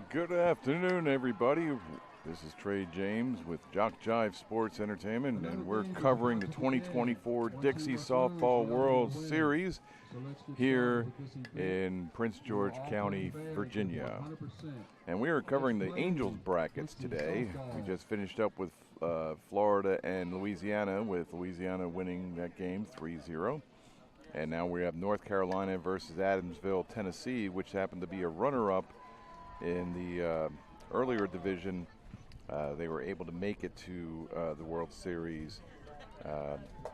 Good afternoon, everybody. This is Trey James with JockJive Sports Entertainment, and we're covering the 2024 Dixie Softball World Series here in Prince George County, Virginia. And we are covering the Angels brackets today. We just finished up with Florida and Louisiana, with Louisiana winning that game 3-0. And now we have North Carolina versus Adamsville, Tennessee, which happened to be a runner-up in the earlier division. They were able to make it to the World Series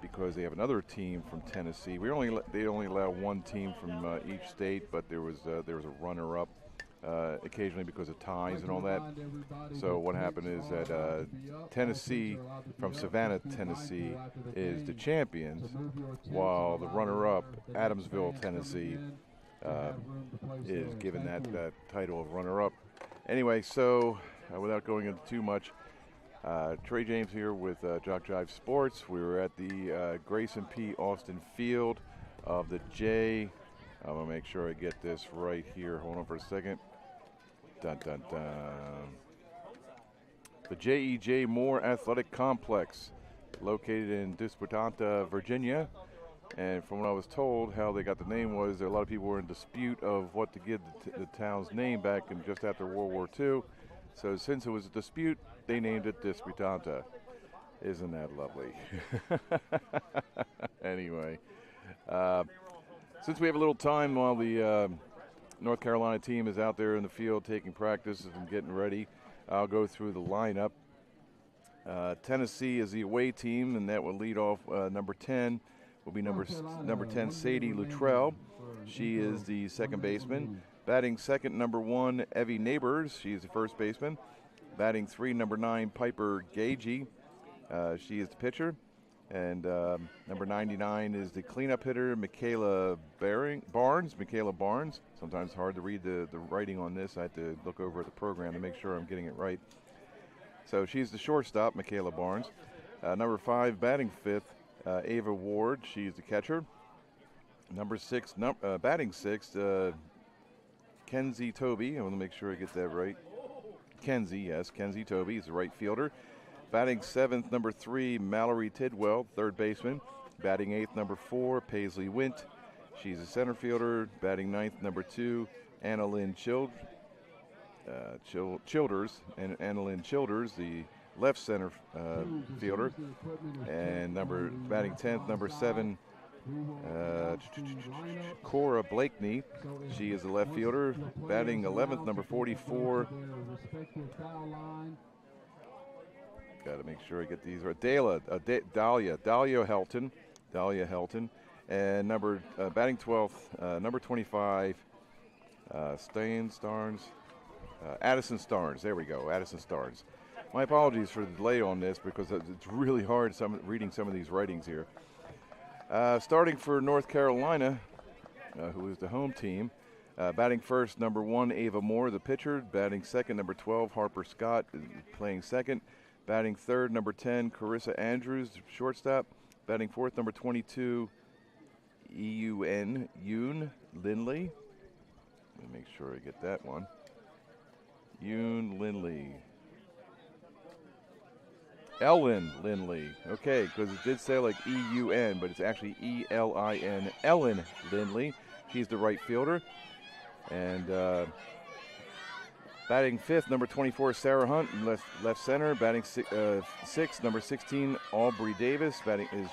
because they have another team from Tennessee. They only allow one team from each state, but there was a runner-up occasionally because of ties and all that. So what happened is that Tennessee from Savannah, Tennessee, is the champions, while the runner-up, Adamsville, Tennessee, is given that title of runner-up. Anyway, so without going into too much, Trey James here with JockJive Sports. We were at the Grayson P. Austin Field of the I'm going to make sure I get this right here. Hold on for a second. Dun, dun, dun. The J.E.J. Moore Athletic Complex, located in Disputanta, Virginia. And from what I was told, how they got the name was a lot of people were in dispute of what to give the town's name back in just after World War II. So since it was a dispute, they named it Disputanta. Isn't that lovely? Anyway, since we have a little time while the North Carolina team is out there in the field taking practice and getting ready, I'll go through the lineup. Tennessee is the away team, and that will lead off number 10. Will be number 10, Sadie Luttrell. She is the second baseman. Batting second, number 1, Evie Neighbors. She's the first baseman. Batting 3, number 9, Piper Gagey. She is the pitcher. And number 99 is the cleanup hitter, Michaela Barnes. Sometimes hard to read the writing on this. I have to look over at the program to make sure I'm getting it right. So she's the shortstop, Michaela Barnes. Number 5, batting fifth, Ava Ward. She's the catcher. Number 6, batting sixth, Kenzie Toby. I want to make sure I get that right. Kenzie Toby is the right fielder. Batting seventh, number 3, Mallory Tidwell, third baseman. Batting eighth, number 4, Paisley Wint. She's a center fielder. Batting ninth, number 2, Anna Lynn Childers, Anna Lynn Childers, the left center fielder. And batting 10th, number 7, Cora Blakeney. She is a left fielder. Batting 11th, number 44. Got to make sure I get these right. Dahlia Helton. And batting 12th, number 25, Addison Starnes. There we go, Addison Starnes. My apologies for the delay on this because it's really hard reading some of these writings here. Starting for North Carolina, who is the home team, batting first, number 1, Ava Moore, the pitcher. Batting second, number 12, Harper Scott, playing second. Batting third, number 10, Carissa Andrews, shortstop. Batting fourth, number 22, Yoon Lindley. Let me make sure I get that one. Yoon Lindley. Ellen Lindley. Okay, because it did say like E-U-N, but it's actually E-L-I-N. Ellen Lindley. She's the right fielder. And batting fifth, number 24, Sarah Hunt, left center. Batting sixth, number 16, Aubrey Davis.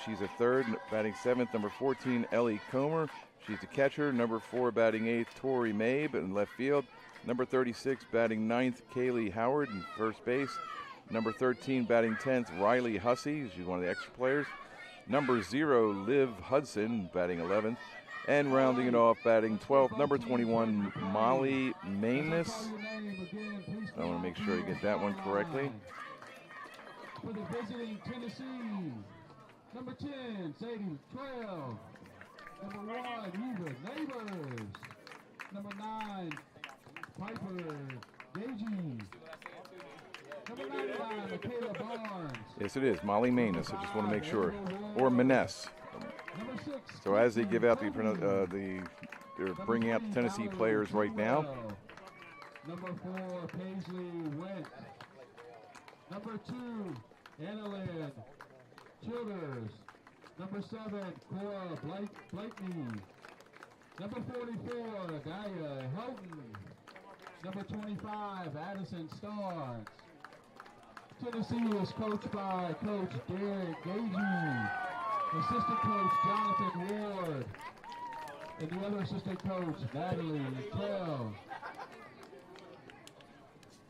She's a third. Batting seventh, number 14, Ellie Comer. She's the catcher. Number 4, batting eighth, Tori Mabe in left field. Number 36, batting ninth, Kaylee Howard in first base. Number 13, batting 10th, Riley Hussey. She's one of the extra players. Number 0, Liv Hudson, batting 11th. And rounding it off, batting 12th, number 21, Molly Manus. I want to make sure I get that one correctly. For the visiting Tennessee, number 10, Sadie 12. Number 1, Eva Neighbors. Number 9, Piper Gagey. Number 99, Michaela Barnes. Yes, it is, Molly Manus. I just want to make sure. Or Maness. So as they give out they're bringing out the Tennessee players right now. Number 4, Paisley Went. Number 2, Annalyn Childers. Number 7, Cora Blakeney. Number 44, Gaia Houghton. Number 25, Addison Starks. Tennessee is coached by Coach Derek Gagey, assistant coach Jonathan Ward, and the other assistant coach, Natalie Luttrell.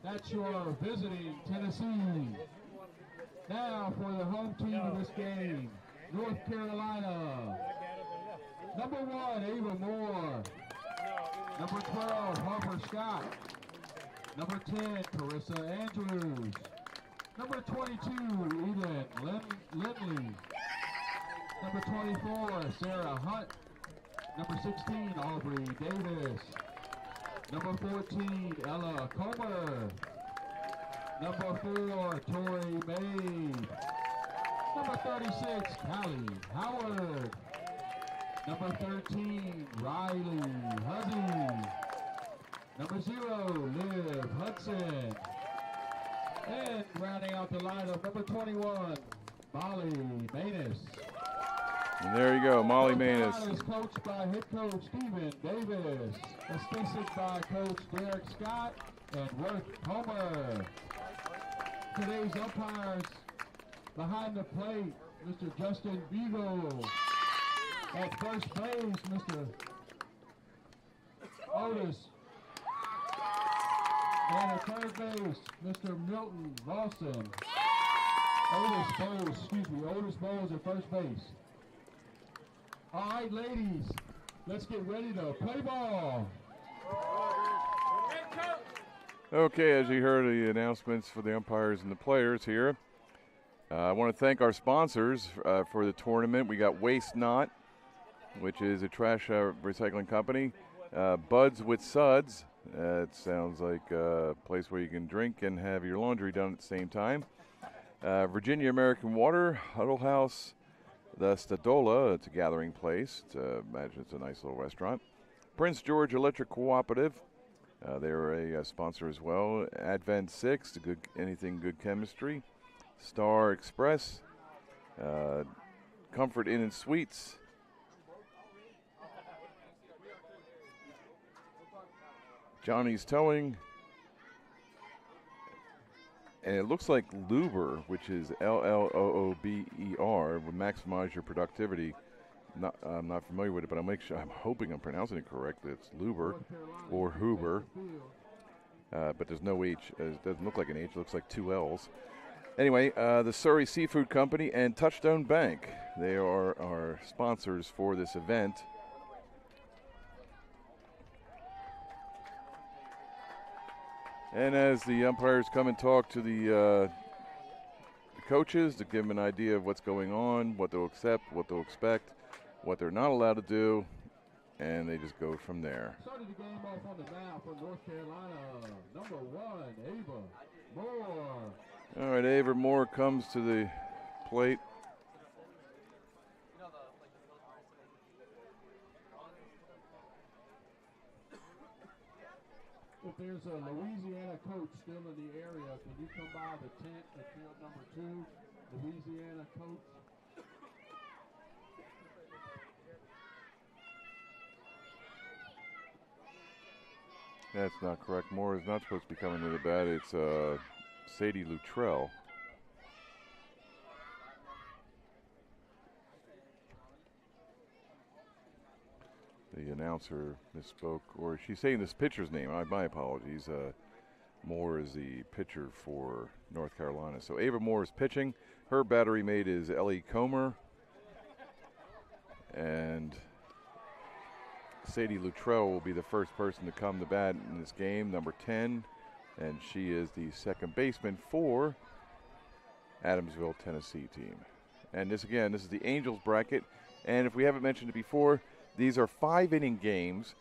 That's your visiting Tennessee. Now for the home team of this game, North Carolina. Number 1, Ava Moore. Number 12, Harper Scott. Number 10, Carissa Andrews. Number 22, Eden Lindley. Number 24, Sarah Hunt. Number 16, Aubrey Davis. Number 14, Ella Comer. Number 4, Tori Maid. Number 36, Callie Howard. Number 13, Riley Huzzy. Number 0, Liv Hudson. And rounding out the lineup, number 21, Molly Manus. And there you go, Molly Manus. Is coached by head coach Stephen Davis, assisted by coach Derek Scott and Worth Homer. Today's umpires behind the plate, Mr. Justin Vigo. At first base, Mr. Otis. And at third base, Mr. Milton Lawson. Otis Bowles at first base. All right, ladies, let's get ready to play ball. Okay, as you heard the announcements for the umpires and the players here, I want to thank our sponsors for the tournament. We got Waste Not, which is a trash recycling company. Buds with Suds. It sounds like a place where you can drink and have your laundry done at the same time. Virginia American Water, Huddle House, the Stadola, it's a gathering place. Imagine it's a nice little restaurant. Prince George Electric Cooperative, they're a sponsor as well. Advent 6, anything good chemistry. Star Express, Comfort Inn and Suites. Johnny's Towing, and it looks like Luber, which is L-L-O-O-B-E-R, would maximize your productivity. I'm not familiar with it, but I'm hoping I'm pronouncing it correctly. It's Luber or Huber, but there's no H. It doesn't look like an H. It looks like 2 L's. Anyway, the Surrey Seafood Company and Touchstone Bank, they are our sponsors for this event. And as the umpires come and talk to the coaches to give them an idea of what's going on, what they'll accept, what they'll expect, what they're not allowed to do, and they just go from there. Starting the game off on the mound for North Carolina, number 1, Ava Moore. All right, Ava Moore comes to the plate. If there's a Louisiana coach still in the area, can you come by the tent at field number 2, Louisiana coach? That's not correct. Moore is not supposed to be coming to the bat. It's Sadie Luttrell. The announcer misspoke, or she's saying this pitcher's name. My apologies. Moore is the pitcher for North Carolina. So Ava Moore is pitching. Her battery mate is Ellie Comer. And Sadie Luttrell will be the first person to come to bat in this game, number 10. And she is the second baseman for Adamsville, Tennessee team. And this is the Angels bracket. And if we haven't mentioned it before, these are 5-inning games.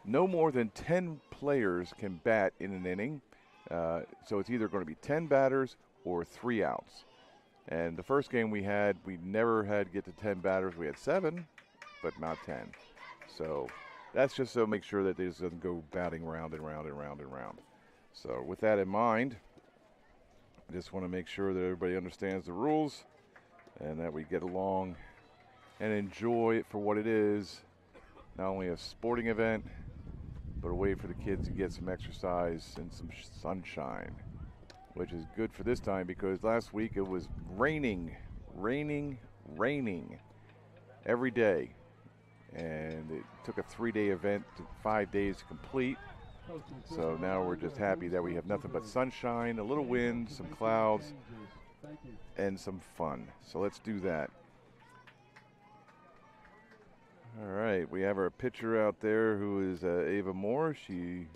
No more than 10 players can bat in an inning. So it's either going to be 10 batters or 3 outs. And the first game we never had to get to 10 batters. We had 7, but not 10. So that's just to make sure that this doesn't go batting round and round and round and round. So with that in mind, I just want to make sure that everybody understands the rules and that we get along and enjoy it for what it is. Not only a sporting event, but a way for the kids to get some exercise and some sunshine, which is good for this time because last week it was raining every day. And it took a 3-day event to 5 days to complete. So now we're just happy that we have nothing but sunshine, a little wind, some clouds, and some fun. So let's do that. All right, we have our pitcher out there who is Ava Moore. She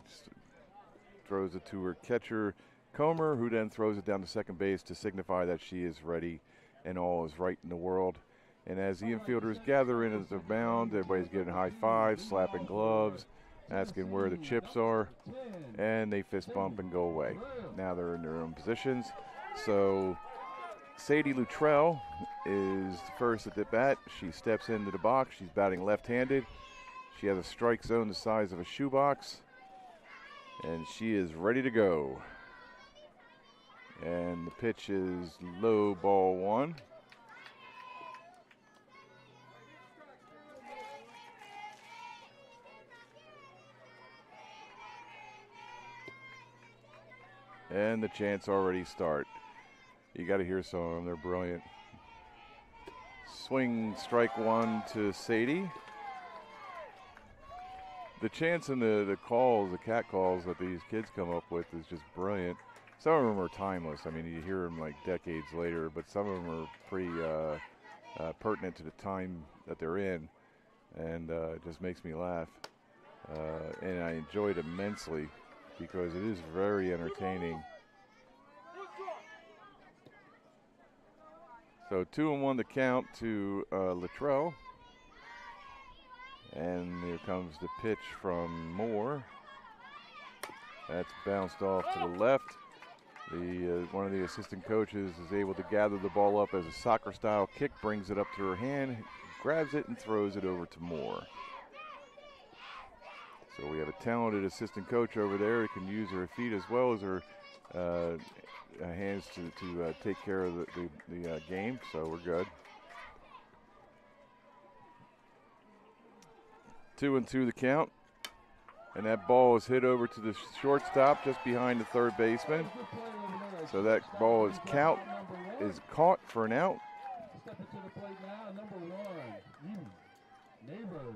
throws it to her catcher, Comer, who then throws it down to second base to signify that she is ready and all is right in the world. And as the infielders gather in at the mound, everybody's giving high fives, slapping gloves, asking where the chips are, and they fist bump and go away. Now they're in their own positions. So Sadie Luttrell is first at the bat. She steps into the box. She's batting left-handed. She has a strike zone the size of a shoebox, and she is ready to go. And the pitch is low, ball one. And the chants already start. You got to hear some of them. They're brilliant. Swing, strike one to Sadie. The chants and the calls, the cat calls that these kids come up with is just brilliant. Some of them are timeless. I mean, you hear them like decades later, but some of them are pretty pertinent to the time that they're in. And it just makes me laugh. And I enjoy it immensely, because it is very entertaining. So 2-1 the count to Luttrell. And here comes the pitch from Moore. That's bounced off to the left. One of the assistant coaches is able to gather the ball up as a soccer-style kick, brings it up to her hand, grabs it and throws it over to Moore. So we have a talented assistant coach over there who can use her feet as well as her hands to take care of the game, so we're good. 2-2 the count, and that ball is hit over to the shortstop just behind the third baseman. So that ball is caught for an out. Step into the plate now, number 1, Neighbors.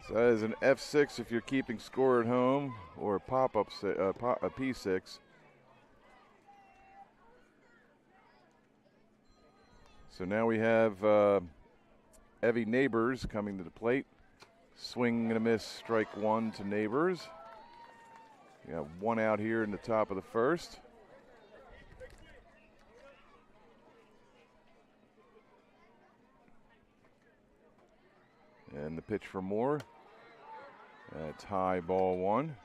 So that is an F6 if you're keeping score at home, or a pop-up a P6. So now we have Evie Neighbors coming to the plate. Swing and a miss, strike one to Neighbors. We got one out here in the top of the first. And the pitch for Moore. That's high, ball one.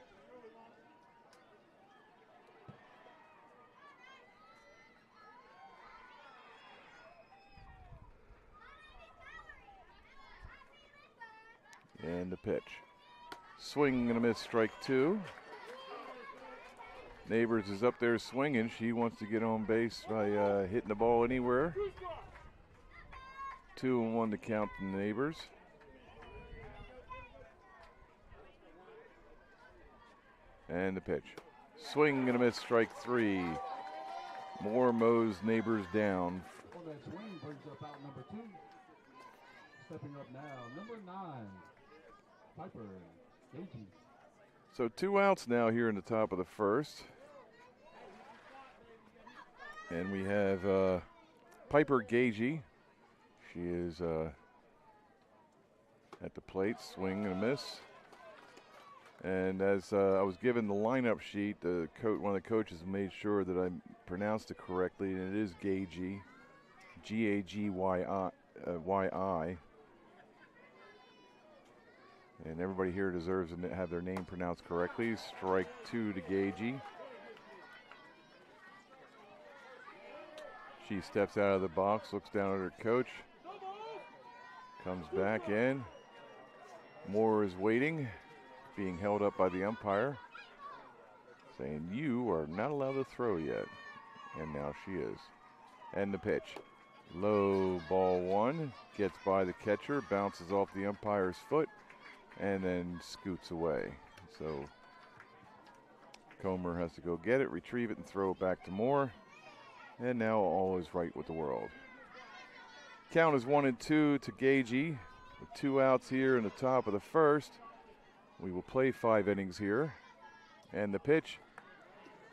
And the pitch. Swing and a miss, strike two. Neighbors is up there swinging. She wants to get on base by hitting the ball anywhere. 2-1 to count the Neighbors. And the pitch. Swing and a miss, strike three. Moore mows Neighbors down. Well, that swing brings up out number 2. Stepping up now, number 9, Piper Gagey. So 2 outs now here in the top of the first. And we have Piper Gagey. She is at the plate, swing and a miss. And as I was given the lineup sheet, one of the coaches made sure that I pronounced it correctly, and it is Gagey, Gagyi. And everybody here deserves to have their name pronounced correctly. Strike two to Gagey. She steps out of the box, looks down at her coach, comes back in. Moore is waiting, being held up by the umpire. saying, "You are not allowed to throw yet." And now she is. And the pitch. Low ball one, gets by the catcher, bounces off the umpire's foot, and then scoots away. So Comer has to go get it, retrieve it, and throw it back to Moore. And now all is right with the world. Count is 1-2 to Gagey, with 2 outs here in the top of the first. We will play 5 innings here. And the pitch.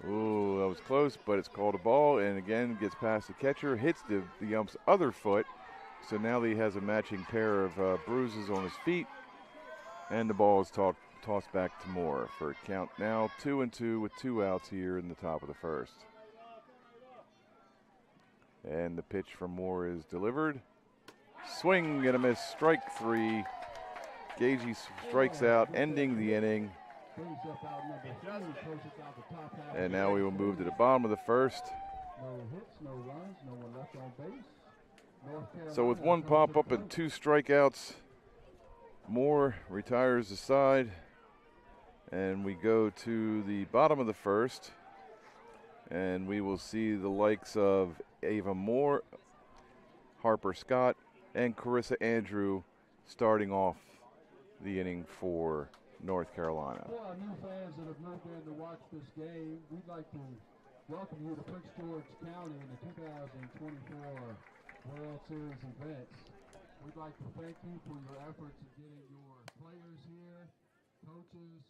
Ooh, that was close, but it's called a ball, and again gets past the catcher, hits the ump's other foot. So now he has a matching pair of bruises on his feet, and the ball is tossed back to Moore for a count now 2-2 with 2 outs here in the top of the first. And the pitch from Moore is delivered. Swing and a miss, strike 3. Gagey strikes out, ending the inning. And now we will move to the bottom of the first. So with 1 pop-up and 2 strikeouts, Moore retires the side. And we go to the bottom of the first. And we will see the likes of Ava Moore, Harper Scott, and Carissa Andrew starting off the inning for North Carolina. For our new fans that have moved in to watch this game, we'd like to welcome you to Prince George County in the 2024 World Series events. We'd like to thank you for your efforts in getting your players here, coaches,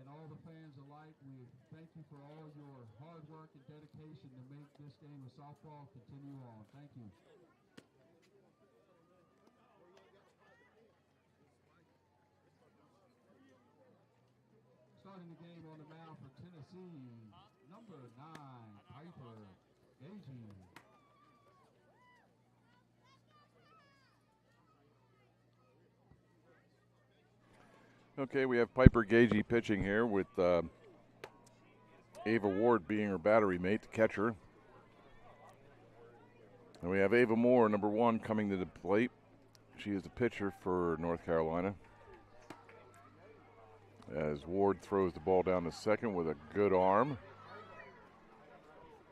and all the fans alike. We thank you for all your hard work and dedication to make this game of softball continue on. Thank you. Starting the game on the mound for Tennessee, number 9, Piper Gagey. Okay, we have Piper Gagey pitching here with Ava Ward being her battery mate, the catcher. And we have Ava Moore, number 1, coming to the plate. She is the pitcher for North Carolina. As Ward throws the ball down to second with a good arm.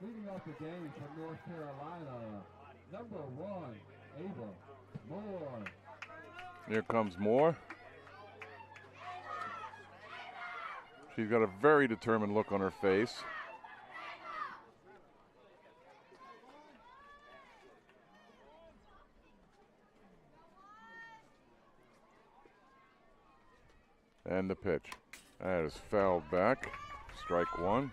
Leading off the game from North Carolina, number 1, Ava Moore. Here comes Moore. She's got a very determined look on her face. And the pitch. That is fouled back. Strike 1.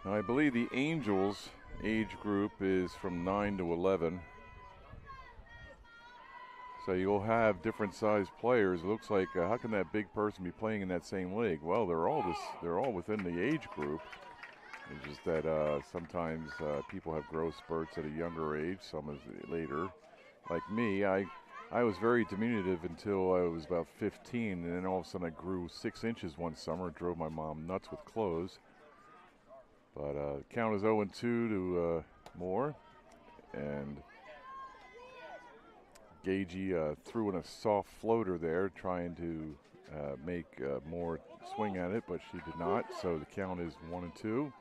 Now, I believe the Angels age group is from 9 to 11. So you'll have different sized players. It looks like how can that big person be playing in that same league? Well, they're all within the age group. It's just that sometimes people have growth spurts at a younger age, some is later. Like me, I was very diminutive until I was about 15, and then all of a sudden I grew 6 inches one summer, drove my mom nuts with clothes. But count is 0-2 to Moore, and Gagey threw in a soft floater there, trying to make Moore swing at it, but she did not. So the count is 1-2.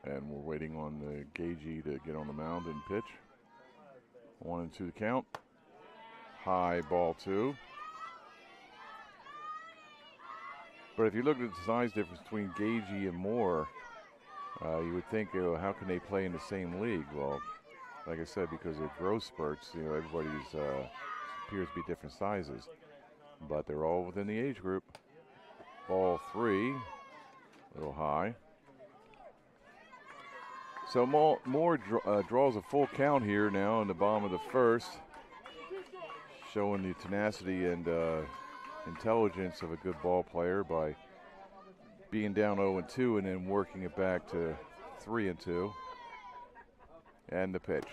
And we're waiting on the Gagey to get on the mound and pitch. 1-2 the count. High ball 2. But if you look at the size difference between Gagey and Moore, you would think, how can they play in the same league? Well, like I said, because of growth spurts, everybody's appears to be different sizes. But they're all within the age group. Ball 3, a little high. So Moore draws a full count here now in the bottom of the first, showing the tenacity and intelligence of a good ball player by being down 0-2 and then working it back to 3-2. And the pitch.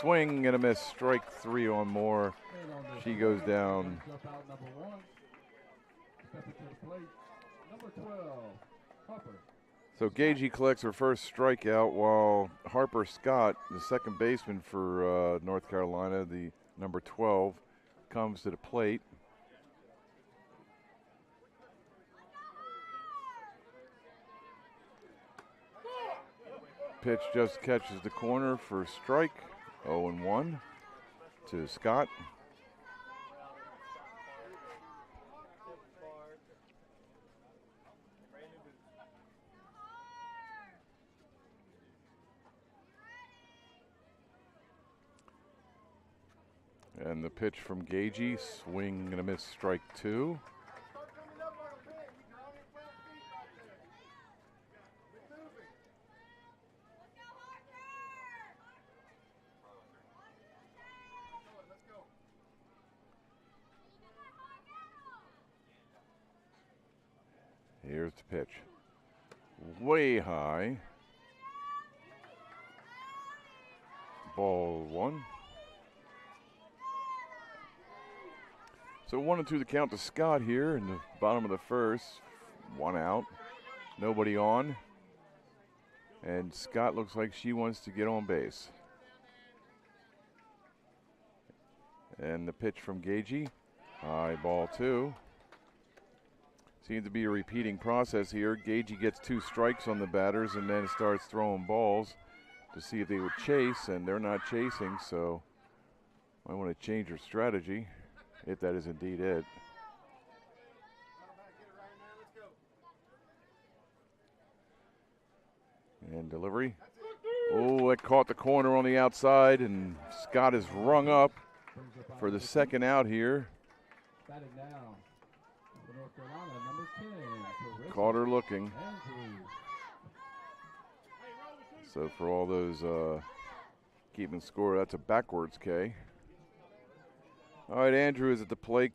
Swing and a miss, strike 3 on Moore. She goes down. Number 12, Harper So Gagey collects her first strikeout, while Harper Scott, the second baseman for North Carolina, the number 12, comes to the plate. Pitch just catches the corner for strike. 0-1 to Scott. And the pitch from Gagey, swing and a miss, strike 2. Here's the pitch. Way high. Ball 1. So 1-2 the count to Scott here in the bottom of the first. 1 out. Nobody on. And Scott looks like she wants to get on base. And the pitch from Gagey. High, ball 2. Seems to be a repeating process here. Gagey gets 2 strikes on the batters and then starts throwing balls to see if they would chase, and they're not chasing, so I want to change her strategy, if that is indeed it. And delivery. Oh, it caught the corner on the outside, and Scott is rung up for the second out here. Caught her looking. So for all those keeping score, that's a backwards K. All right, Andrew is at the plate.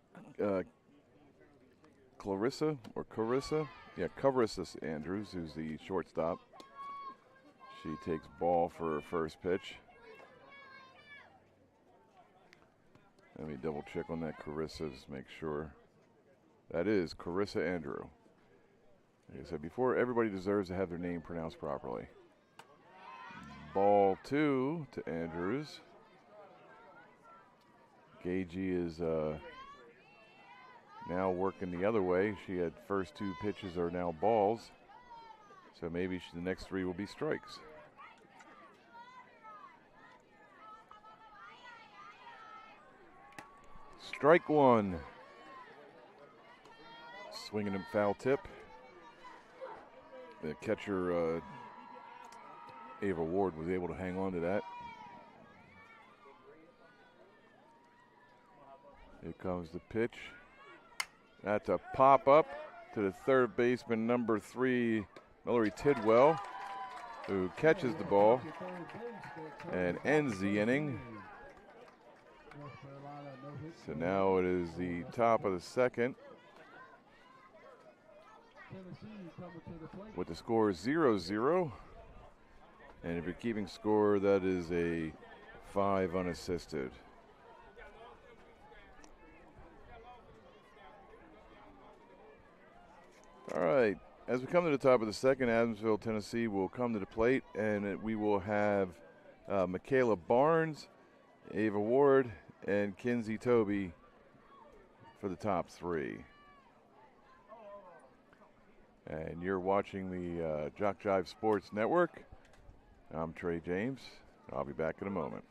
Carissa? Yeah, Carissa Andrews, who's the shortstop. She takes ball for her first pitch. Let me double check on that Carissa, just make sure. That is Carissa Andrew. Like I said before, everybody deserves to have their name pronounced properly. Ball 2 to Andrews. Gagey is now working the other way. She had first 2 pitches are now balls. So maybe the next 3 will be strikes. Strike 1. Swinging and foul tip. The catcher, Ava Ward, was able to hang on to that. Here comes the pitch. That's a pop-up to the third baseman, number 3, Mallory Tidwell, who catches the ball and ends the inning. So now it is the top of the second, with the score 0-0. And if you're keeping score, that is a 5 unassisted. All right, as we come to the top of the second, Adamsville, Tennessee will come to the plate, and we will have Michaela Barnes, Ava Ward, and Kinsey Toby for the top 3. And you're watching the JockJive Sports Network. I'm Trey James. I'll be back in a moment.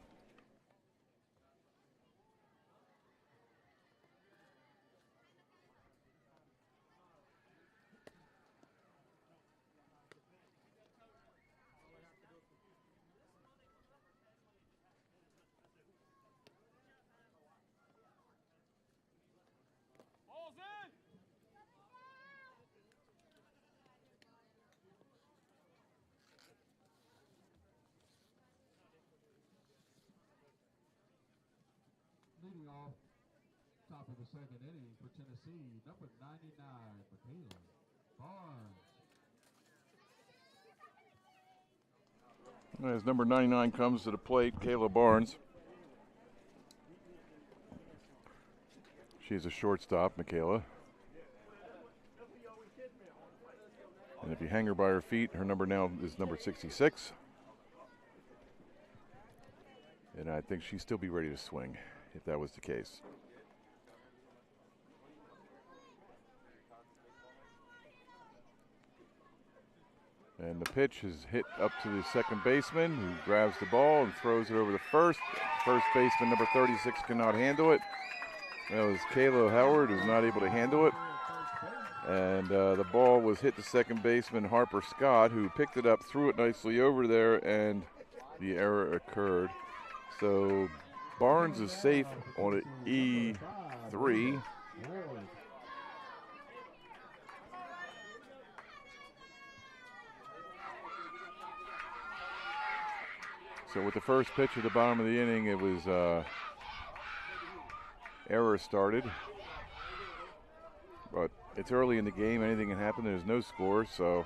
Leading off top of the second inning for Tennessee, number 99, Michaela Barnes. As number 99 comes to the plate, Kayla Barnes. She's a shortstop, Michaela. And if you hang her by her feet, her number now is number 66. And I think she'd still be ready to swing if that was the case. And the pitch is hit up to the second baseman, who grabs the ball and throws it over the first. First baseman, number 36, cannot handle it. That was Kayla Howard, who's not able to handle it. And the ball was hit to second baseman Harper Scott, who picked it up, threw it nicely over there, and the error occurred. So Barnes is safe on an E3. So with the first pitch at the bottom of the inning, it was error started. But it's early in the game, anything can happen. There's no score, so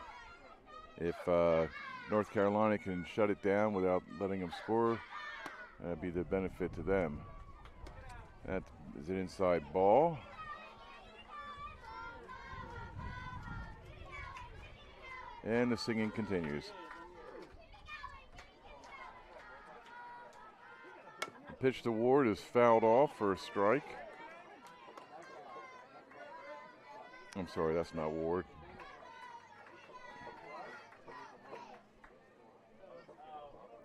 if North Carolina can shut it down without letting them score, that'd be the benefit to them. That is an inside ball. And the singing continues. The pitch to Ward is fouled off for a strike. I'm sorry, that's not Ward.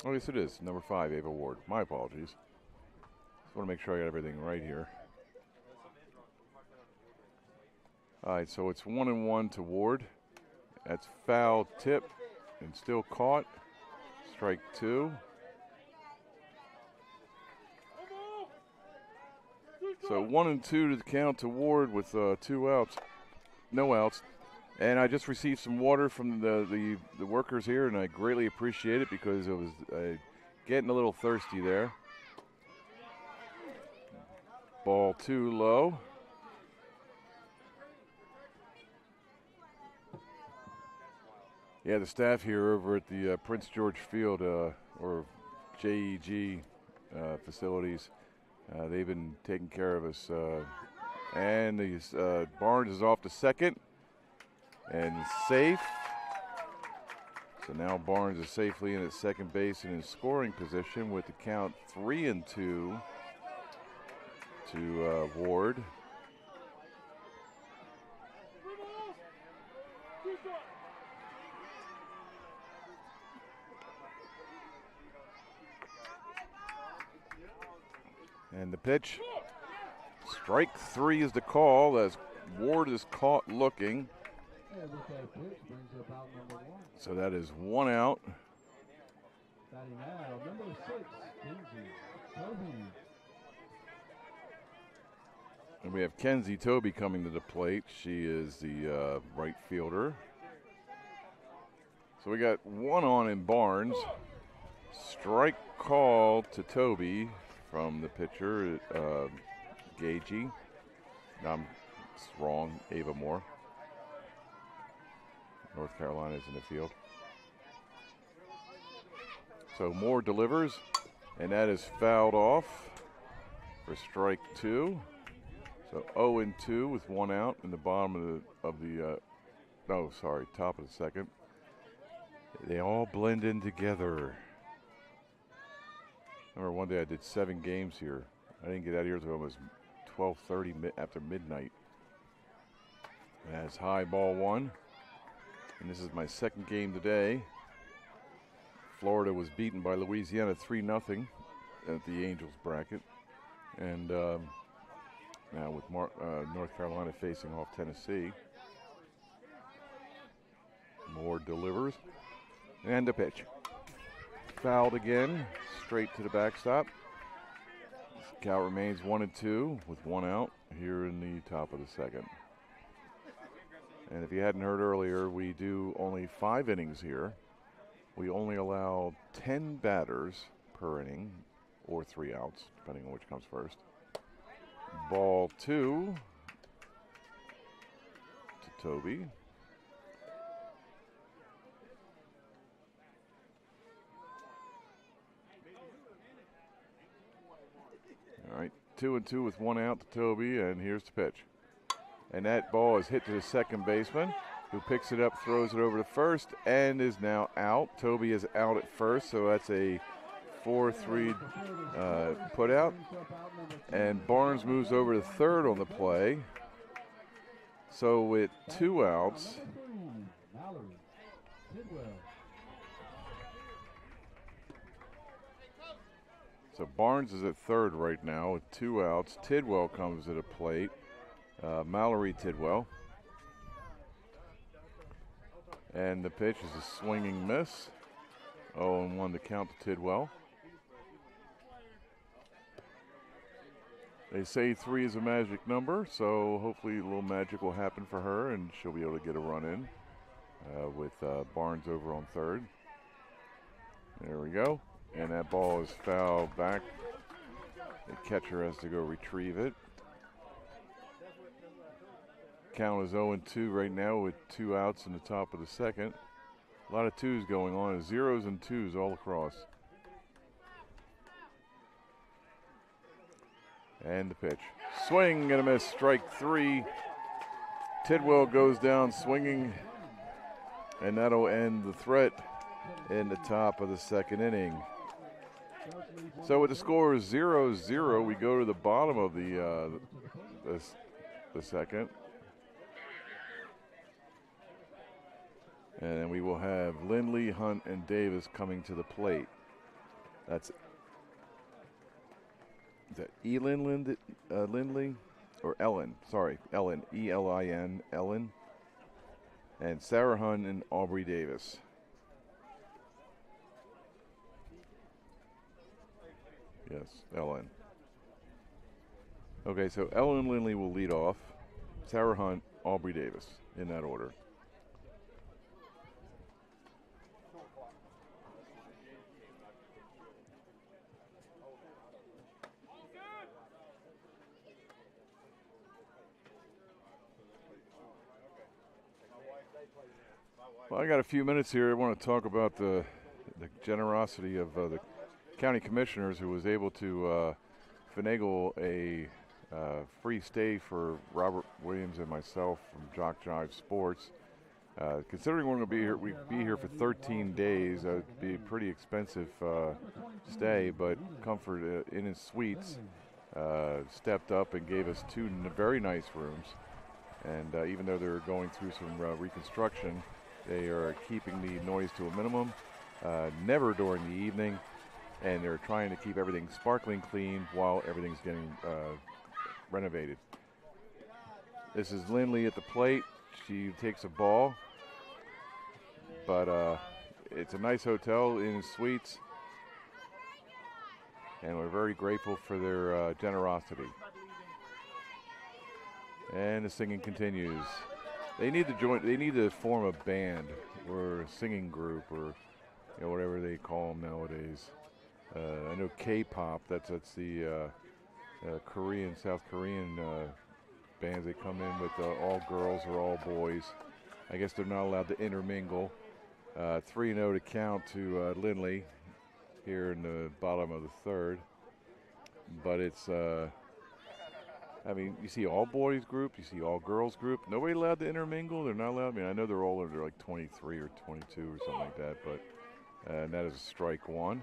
Oh, yes, it is. Number 5, Ava Ward. My apologies. Just want to make sure I got everything right here. All right, so it's 1-1 to Ward. That's foul tip and still caught. Strike 2. So 1-2 to the count to Ward with 2 outs. No outs. And I just received some water from the workers here, and I greatly appreciate it because it was getting a little thirsty there. Ball 2 low. Yeah, the staff here over at the Prince George Field or JEG facilities, they've been taking care of us. And Barnes is off to second and safe. So now Barnes is safely in at second base and in scoring position with the count 3-2 to Ward. And the pitch, strike 3 is the call as Ward is caught looking. So that is 1 out. And we have Kenzie Toby coming to the plate. She is the right fielder. So we got 1 on in Barnes. Strike call to Toby from the pitcher, Gagey. It's wrong, Ava Moore. North Carolina is in the field. So Moore delivers, and that is fouled off for strike 2. So 0-2 with 1 out in the bottom of the top of the second. They all blend in together. I remember one day I did 7 games here. I didn't get out of here until almost 12:30 after midnight. That's high ball 1. And this is my second game today. Florida was beaten by Louisiana 3-0 at the Angels bracket. And now with North Carolina facing off Tennessee. Moore delivers. And the pitch. Fouled again, straight to the backstop. Count remains 1-2 with 1 out here in the top of the second. And if you hadn't heard earlier, we do only 5 innings here. We only allow 10 batters per inning, or 3 outs, depending on which comes first. Ball 2 to Toby. All right, 2-2 with 1 out to Toby, and here's the pitch. And that ball is hit to the second baseman. who picks it up, throws it over to first, and is now out. Toby is out at first, so that's a 4-3 put out. And Barnes moves over to third on the play. So with 2 outs, so Barnes is at third right now with 2 outs. Tidwell comes to the plate. Mallory Tidwell. And the pitch is a swinging miss. 0-1 to count to Tidwell. They say 3 is a magic number, so hopefully a little magic will happen for her and she'll be able to get a run in with Barnes over on third. There we go. And that ball is fouled back. The catcher has to go retrieve it. Count is 0-2 right now with 2 outs in the top of the second. A lot of 2s going on, 0s and 2s all across. And the pitch. Swing and a miss, strike 3. Tidwell goes down swinging, and that'll end the threat in the top of the second inning. So with the score 0-0, we go to the bottom of the second. And we will have Lindley, Hunt, and Davis coming to the plate. Is that Lindley? Or Ellen, sorry, Ellen, E-L-I-N, Ellen. And Sarah Hunt and Aubrey Davis. Yes, Ellen. Okay, so Ellen Lindley will lead off. Sarah Hunt, Aubrey Davis, in that order. Well, I got a few minutes here. I want to talk about the generosity of the county commissioners who was able to finagle a free stay for Robert Williams and myself from JockJive Sports. Considering we're going to be here for 13 days, that would be a pretty expensive stay, but Comfort Inn and Suites stepped up and gave us 2 very nice rooms. And even though they're going through some reconstruction, they are keeping the noise to a minimum, never during the evening, and they're trying to keep everything sparkling clean while everything's getting renovated. This is Lindley at the plate. She takes a ball, but it's a nice hotel in Suites, and we're very grateful for their generosity. And the singing continues. They need to join. They need to form a band or a singing group, or whatever they call them nowadays. I know K-pop. That's the Korean, South Korean bands. They come in with all girls or all boys. I guess they're not allowed to intermingle. 3-0 to count to Lindley here in the bottom of the third. But it's. I mean, you see all boys group, you see all girls group. Nobody allowed to intermingle. They're not allowed. I mean, I know they're all under like 23 or 22 or something like that, but and that is a strike 1.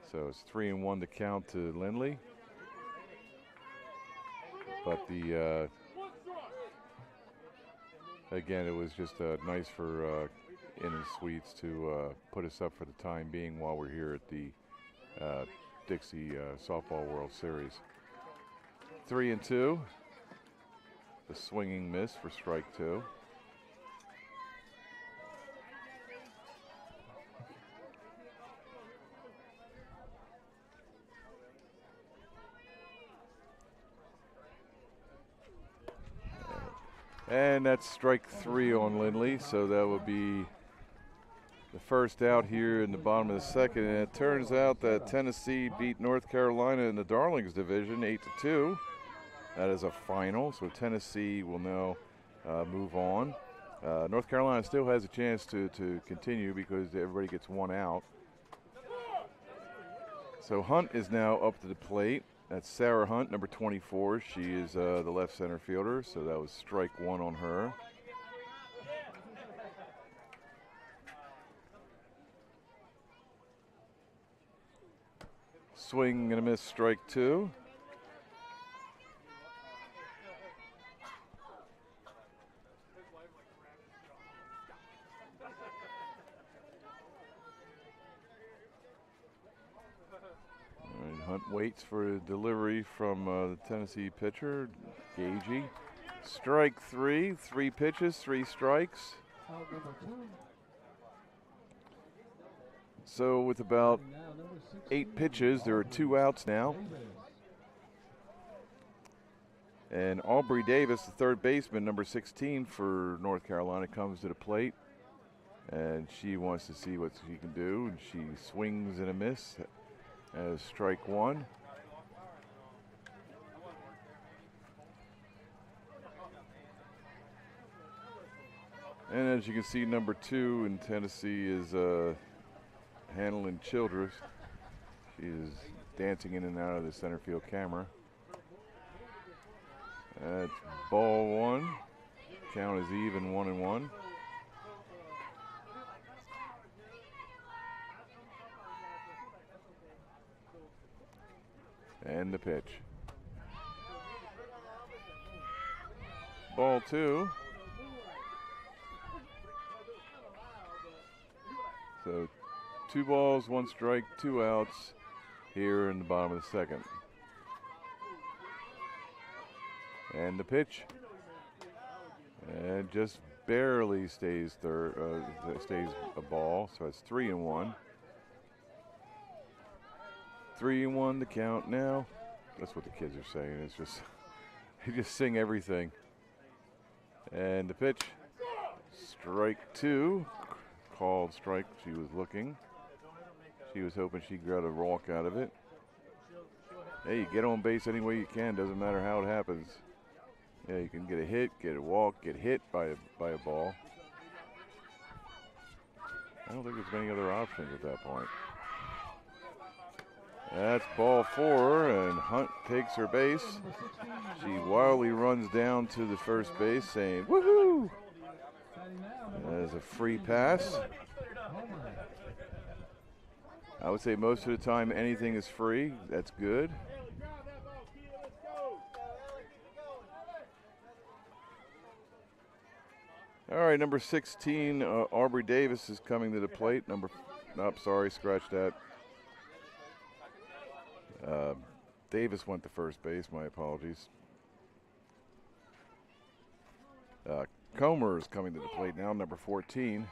So it's 3-1 to count to Lindley. But the again, it was just nice for Inn and Suites to put us up for the time being while we're here at the Dixie Softball World Series. 3-2. The swinging miss for strike 2. And that's strike 3 on Lindley, so that would be the first out here in the bottom of the second. And it turns out that Tennessee beat North Carolina in the Darlings division 8-2. That is a final, so Tennessee will now move on. North Carolina still has a chance to continue because everybody gets 1 out. So Hunt is now up to the plate. That's Sarah Hunt, number 24. She is the left center fielder, so that was strike 1 on her. swing and a miss, strike 2. Hunt waits for a delivery from the Tennessee pitcher, Gagey. Strike 3, 3 pitches, 3 strikes. So with about 8 pitches, there are 2 outs now. And Aubrey Davis, the third baseman, number 16 for North Carolina, comes to the plate. And she wants to see what she can do. And she swings and a miss as strike 1. And as you can see, number 2 in Tennessee is Hanlon Childress. She is dancing in and out of the center field camera. That's ball 1. Count is even, 1-1. And the pitch. Ball 2. So 2 balls, 1 strike, 2 outs here in the bottom of the second. And the pitch. And just barely stays stays a ball, so it's 3-1. 3-1 the count now. That's what the kids are saying. It's just, they just sing everything. And the pitch. Strike 2. Called strike. She was looking. She was hoping she'd get a walk out of it. Hey, you get on base any way you can. Doesn't matter how it happens. Yeah, you can get a hit, get a walk, get hit by a ball. I don't think there's many other options at that point. That's ball 4, and Hunt takes her base. She wildly runs down to the first base saying, woohoo! As a free pass. I would say most of the time anything is free. That's good. All right, number 16, Aubrey Davis is coming to the plate. Scratch that. Davis went to first base, my apologies. Comer is coming to the plate now, number 14.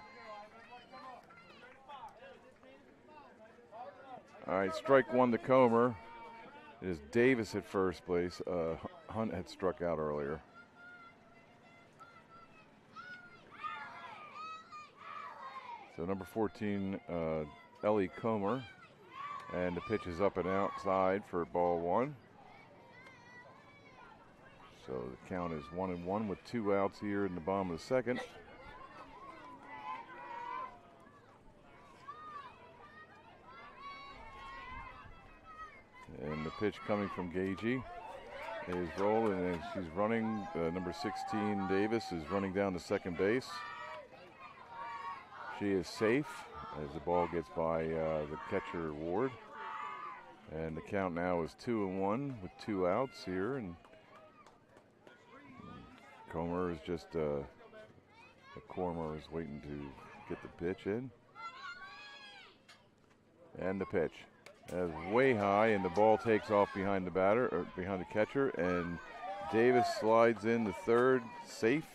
All right, strike 1 to Comer. It is Davis at first base. Hunt had struck out earlier. So number 14, Ellie Comer. And the pitch is up and outside for ball 1. So the count is 1-1 with 2 outs here in the bottom of the second. And the pitch coming from Gagey is rolling, and she's running. Number 16, Davis, is running down to second base. She is safe as the ball gets by the catcher Ward. And the count now is 2-1 with 2 outs here. And Comer is just, Comer is waiting to get the pitch in. And the pitch. That's way high, and the ball takes off behind the batter, or behind the catcher, and Davis slides in the third, safe.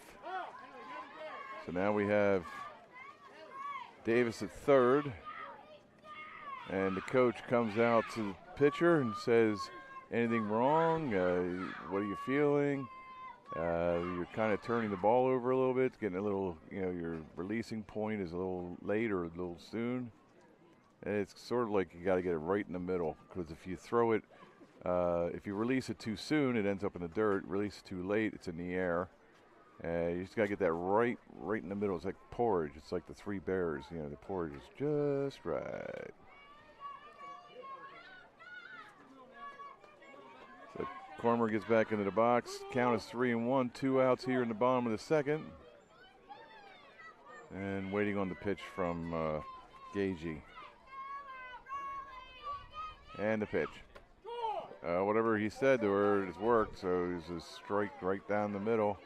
So now we have Davis at third, and the coach comes out to the pitcher and says, anything wrong? What are you feeling? You're kind of turning the ball over a little bit, getting a little, your releasing point is a little late or a little soon. And it's sort of like you got to get it right in the middle, because if you throw it, if you release it too soon, it ends up in the dirt. Release it too late, it's in the air. You just got to get that right in the middle. It's like porridge. It's like the Three Bears. The porridge is just right. So Comer gets back into the box. Count is 3-1. 2 outs here in the bottom of the second. And waiting on the pitch from Gagey. And the pitch. Whatever he said to her, it's worked, so it's a strike right down the middle.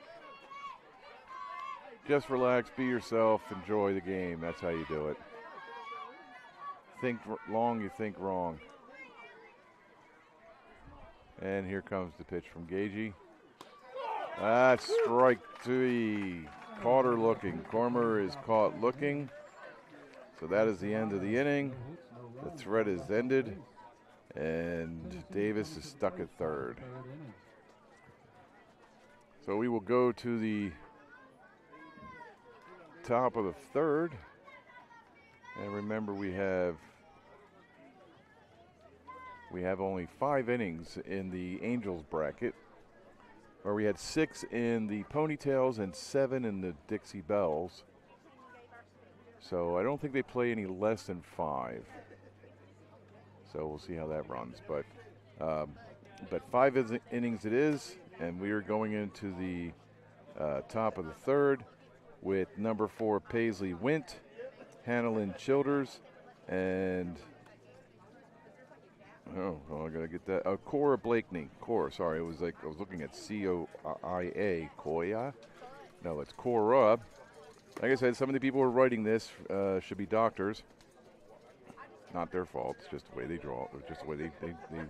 Just relax, be yourself, enjoy the game. That's how you do it. Think long, you think wrong. And here comes the pitch from Gagey. That's strike three. Caught her looking. Cormer is caught looking. So that is the end of the inning. The threat is ended. And Davis is stuck at third. So we will go to the top of the third. And remember, we have only 5 innings in the Angels bracket, where we had 6 in the Ponytails and 7 in the Dixie Bells. So I don't think they play any less than 5. So we'll see how that runs. But 5 innings it is, and we are going into the top of the third with number 4 Paisley Wint, Hannah Childers, and I gotta get that. Cora Blakeney. Sorry, it was like I was looking at C-O-I-A. Koya. No, it's Cora. Like I said, some of the people who are writing this should be doctors. Not their fault. It's just the way they draw. It's just the way they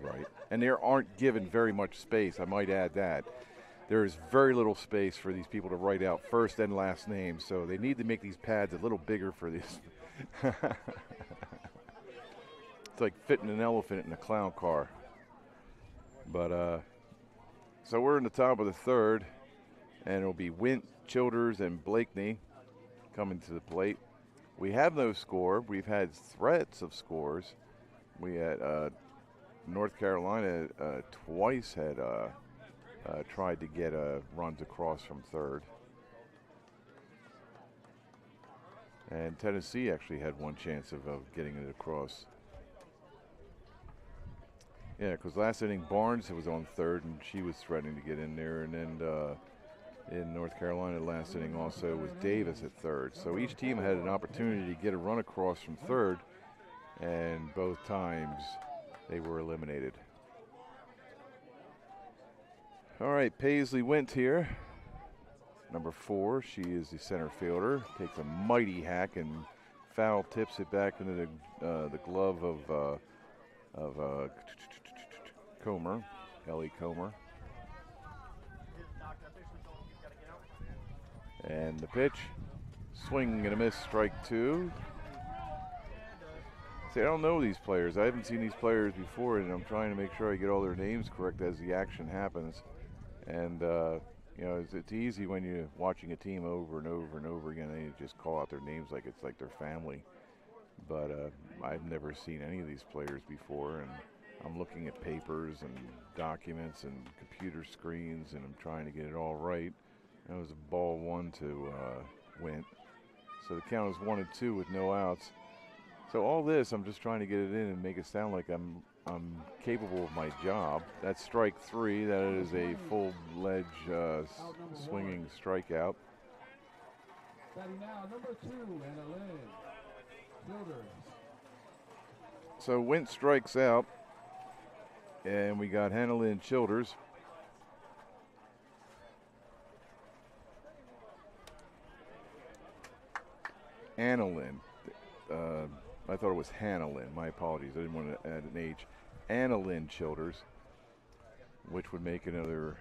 write. And they aren't given very much space. I might add that. There is very little space for these people to write out first and last names, so they need to make these pads a little bigger for this. It's like fitting an elephant in a clown car. But so we're in the top of the third, and it'll be Wint, Childers, and Blakeney coming to the plate. We have no score. We've had threats of scores. We had North Carolina twice had tried to get runs across from third. And Tennessee actually had one chance of getting it across. Yeah, because last inning Barnes was on third, and she was threatening to get in there. And then in North Carolina, last inning also was Davis at third. So each team had an opportunity to get a run across from third, and both times they were eliminated. All right, Paisley Wint here. Number 4, she is the center fielder. Takes a mighty hack and foul tips it back into the glove of Comer, Ellie Comer. And the pitch, swing and a miss, strike 2. See, I don't know these players. I haven't seen these players before, and I'm trying to make sure I get all their names correct as the action happens. And you know, it's easy when you're watching a team over and over and over again, and you just call out their names like it's like their family. But I've never seen any of these players before, and I'm looking at papers and documents and computer screens, and I'm trying to get it all right. That was a ball 1 to Wint. So the count is 1-2 with no outs. So all this, I'm just trying to get it in and make it sound like I'm capable of my job. That's strike 3. That is a full-fledged swinging strikeout. Now, number 2, and Fielders. So Wint strikes out, and we got Hannah Childers. Annalyn. I thought it was Hannah-Lynn. My apologies. I didn't want to add an H. Annalyn Childers, which would make another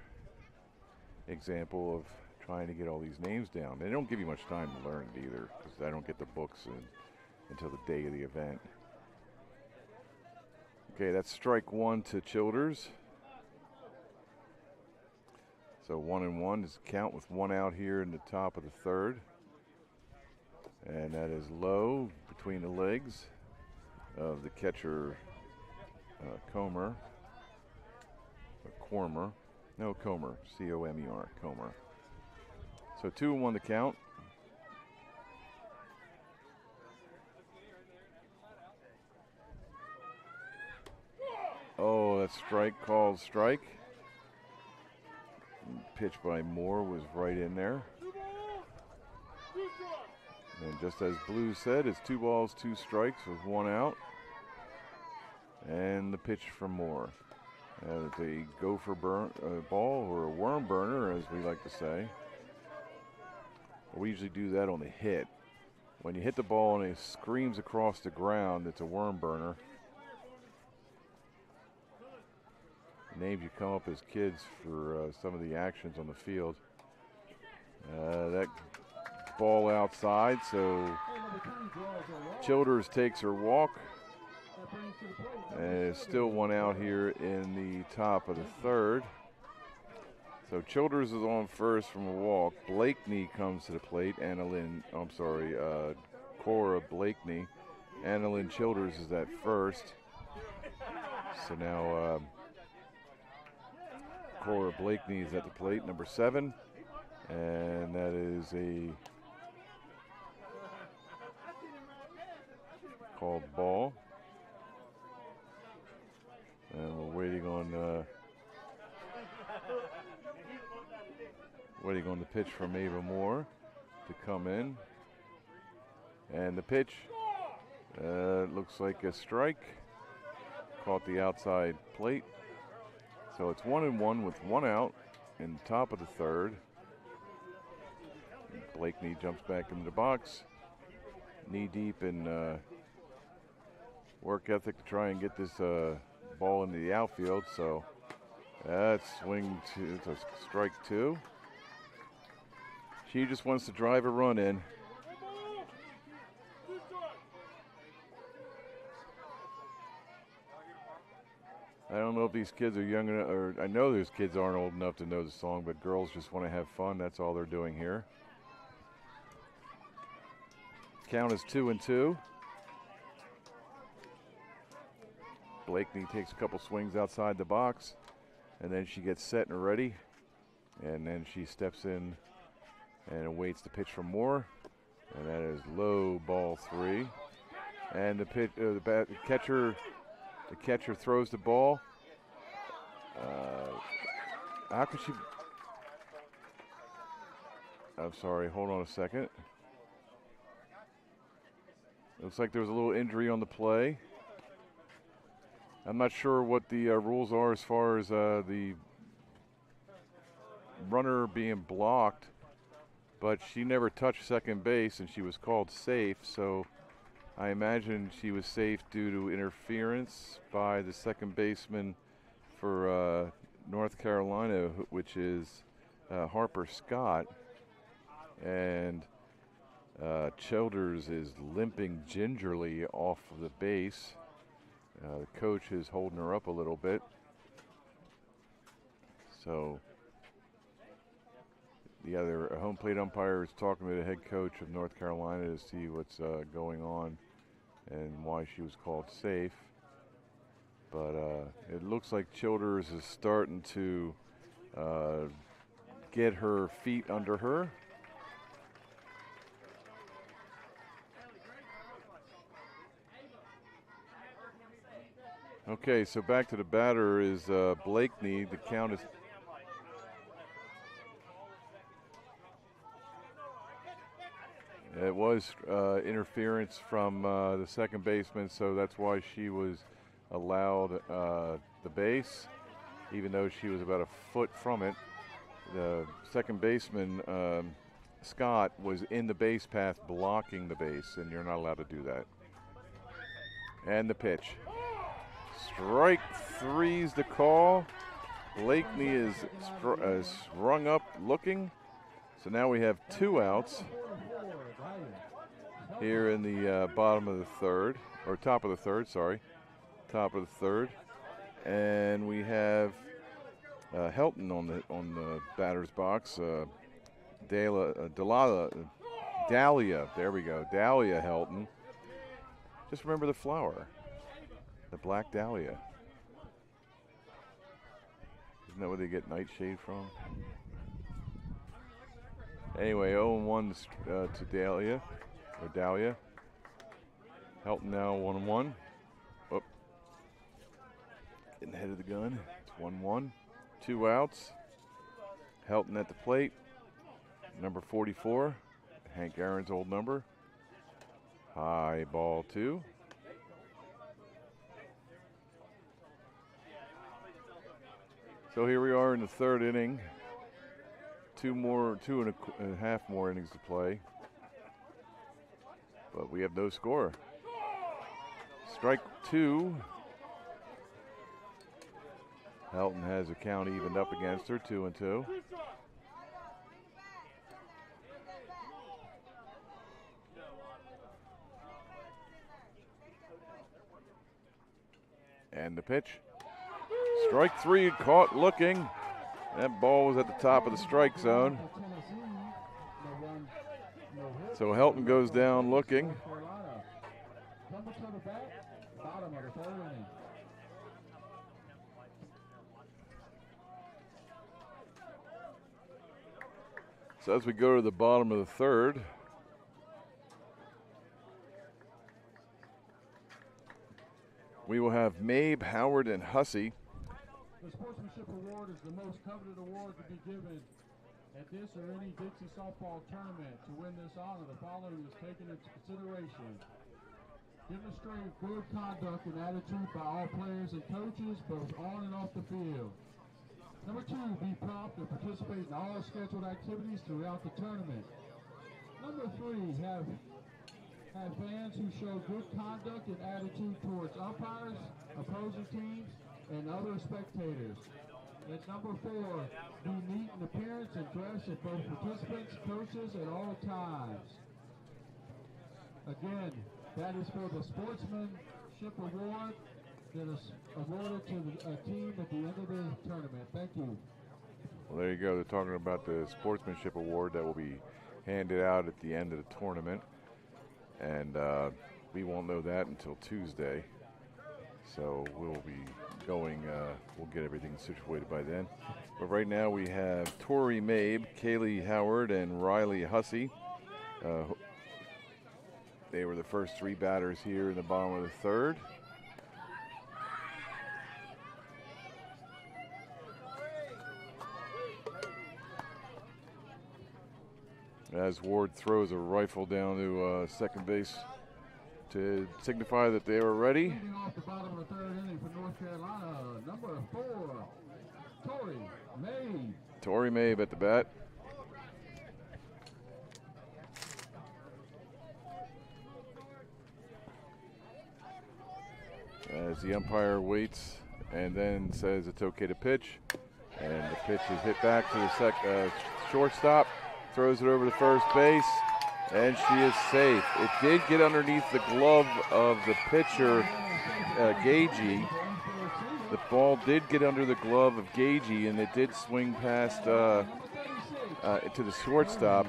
example of trying to get all these names down. They don't give you much time to learn it either, because I don't get the books until the day of the event. Okay, that's strike 1 to Childers. So 1-1 is the count with 1 out here in the top of the third. And that is low between the legs of the catcher, Comer. Cormer. No, Comer. C-O-M-E-R. Comer. So 2-1 the count. Oh, that's strike, called strike. Pitch by Moore was right in there. And just as Blue said, it's 2 balls, 2 strikes with 1 out. And the pitch from Moore. It's a gopher ball, or a worm burner, as we like to say. We usually do that on the hit. When you hit the ball and it screams across the ground, it's a worm burner. Names you come up as kids for some of the actions on the field. That ball outside, so Childers takes her walk. And it's still one out here in the top of the third. So Childers is on first from a walk. Blakeney comes to the plate. Cora Blakeney. Annalyn Childers is at first. So now Cora Blakeney is at the plate, number 7. And that is a called ball. And we're waiting on the pitch from Ava Moore to come in. And the pitch looks like a strike. Caught the outside plate. So it's 1-1 with 1 out in the top of the third. Blakeney jumps back into the box, knee deep in work ethic to try and get this ball into the outfield. So that's swing to strike 2. She just wants to drive a run in. I don't know if these kids are young enough, or I know these kids aren't old enough to know the song, but girls just want to have fun. That's all they're doing here. Count is 2-2. Blakeney takes a couple swings outside the box, and then she gets set and ready, and then she steps in and awaits the pitch from Moore, and that is low, ball 3. And the pitch, the catcher throws the ball. How could she? I'm sorry. Hold on a second. Looks like there was a little injury on the play. I'm not sure what the rules are as far as the runner being blocked, but she never touched second base and she was called safe, so I imagine she was safe due to interference by the second baseman for North Carolina, which is Harper Scott. And Childers is limping gingerly off of the base. The coach is holding her up a little bit. So the other home plate umpire is talking to the head coach of North Carolina to see what's going on and why she was called safe. But it looks like Childers is starting to get her feet under her. Okay, so back to the batter is Blakeney. The count is it was interference from the second baseman, so that's why she was allowed the base, even though she was about a foot from it. The second baseman, Scott, was in the base path blocking the base, and you're not allowed to do that. And the pitch. Strike 3's the call. Blakeney is rung up looking. So now we have 2 outs here in the bottom of the third, or top of the third, sorry. Top of the third. And we have Helton on the batter's box. Dahlia, there we go, Dahlia Helton. Just remember the flower, the black dahlia. Isn't that where they get nightshade from? Anyway, 0-1 to Dahlia, or Dahlia. Helton now 1-1. Oh, getting ahead of the gun. It's 1-1. 2 outs. Helton at the plate. Number 44, Hank Aaron's old number. High ball 2. So here we are in the third inning. Two and a half more innings to play. But we have no score. Strike two. Helton has a count evened up against her, 2-2. And the pitch. Strike three, caught looking. That ball was at the top of the strike zone. So Helton goes down looking. So as we go to the bottom of the third, we will have Mabe, Howard, and Hussey. The Sportsmanship Award is the most coveted award to be given at this or any Dixie softball tournament. To win this honor, the following is taken into consideration. Demonstrate good conduct and attitude by all players and coaches, both on and off the field. Number two, be prompt and participate in all scheduled activities throughout the tournament. Number three, have fans who show good conduct and attitude towards umpires, opposing teams, and other spectators. And number four, be neat in appearance and dress of both participants, coaches at all times. Again, that is for the Sportsmanship Award that is awarded to a team at the end of the tournament. Thank you. Well, there you go. They're talking about the Sportsmanship Award that will be handed out at the end of the tournament. And we won't know that until Tuesday. So we'll be going, we'll get everything situated by then. But right now we have Tori Mabe, Kaylee Howard, and Riley Hussey. They were the first three batters here in the bottom of the third. As Ward throws a rifle down to second base to signify that they are ready. Leading off the bottom of the third inning for North Carolina, number 4, Tori Mabe. Tori Mabe at the bat. As the umpire waits and then says it's okay to pitch. And the pitch is hit back to the shortstop. Throws it over to first base, and she is safe. It did get underneath the glove of the pitcher, Gagey. The ball did get under the glove of Gagey, and it did swing past to the shortstop.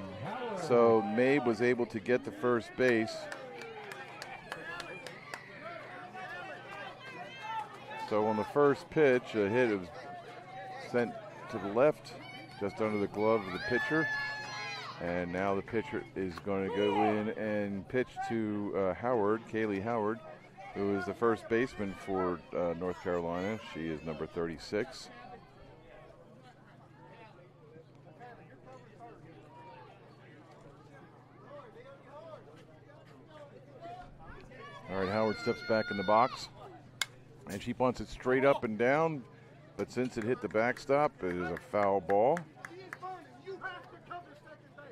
So Mabe was able to get to first base. So on the first pitch, a hit was sent to the left, just under the glove of the pitcher. And now the pitcher is going to go in and pitch to Howard, Kaylee Howard, who is the first baseman for North Carolina. She is number 36. All right, Howard steps back in the box, and she bunts it straight up and down, but since it hit the backstop, it is a foul ball.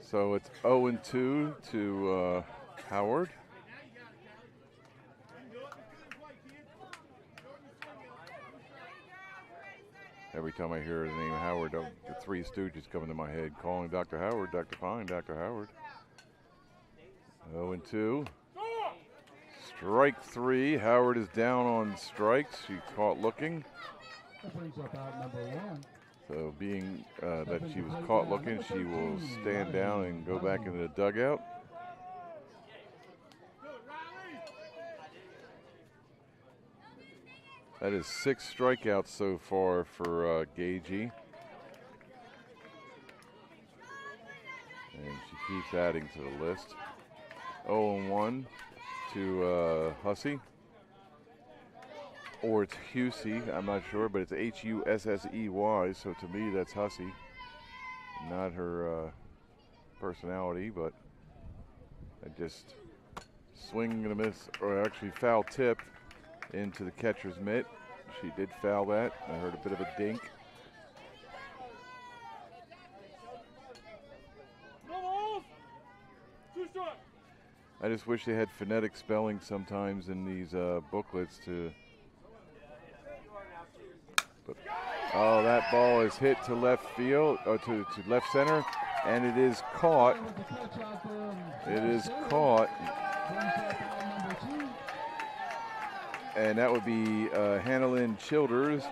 So it's 0-2 to Howard. Every time I hear the name Howard, the Three Stooges come into my head, calling Dr. Howard, Dr. Fine, Dr. Howard. 0-2. Strike three. Howard is down on strikes. She caught looking. That brings up out number 1. So being that she was caught looking, she will stand down and go back into the dugout. That is 6 strikeouts so far for Gagey. And she keeps adding to the list. 0-1 to Hussey. Or it's Hussey, I'm not sure, but it's Hussey, so to me that's Hussey. Not her personality, but I just swing and a miss, or actually foul tip into the catcher's mitt. She did foul that. I heard a bit of a dink. I just wish they had phonetic spelling sometimes in these booklets to. But, oh, that ball is hit to left field, or to left center, and it is caught. It is caught. And that would be Hannah-Lynn Childers.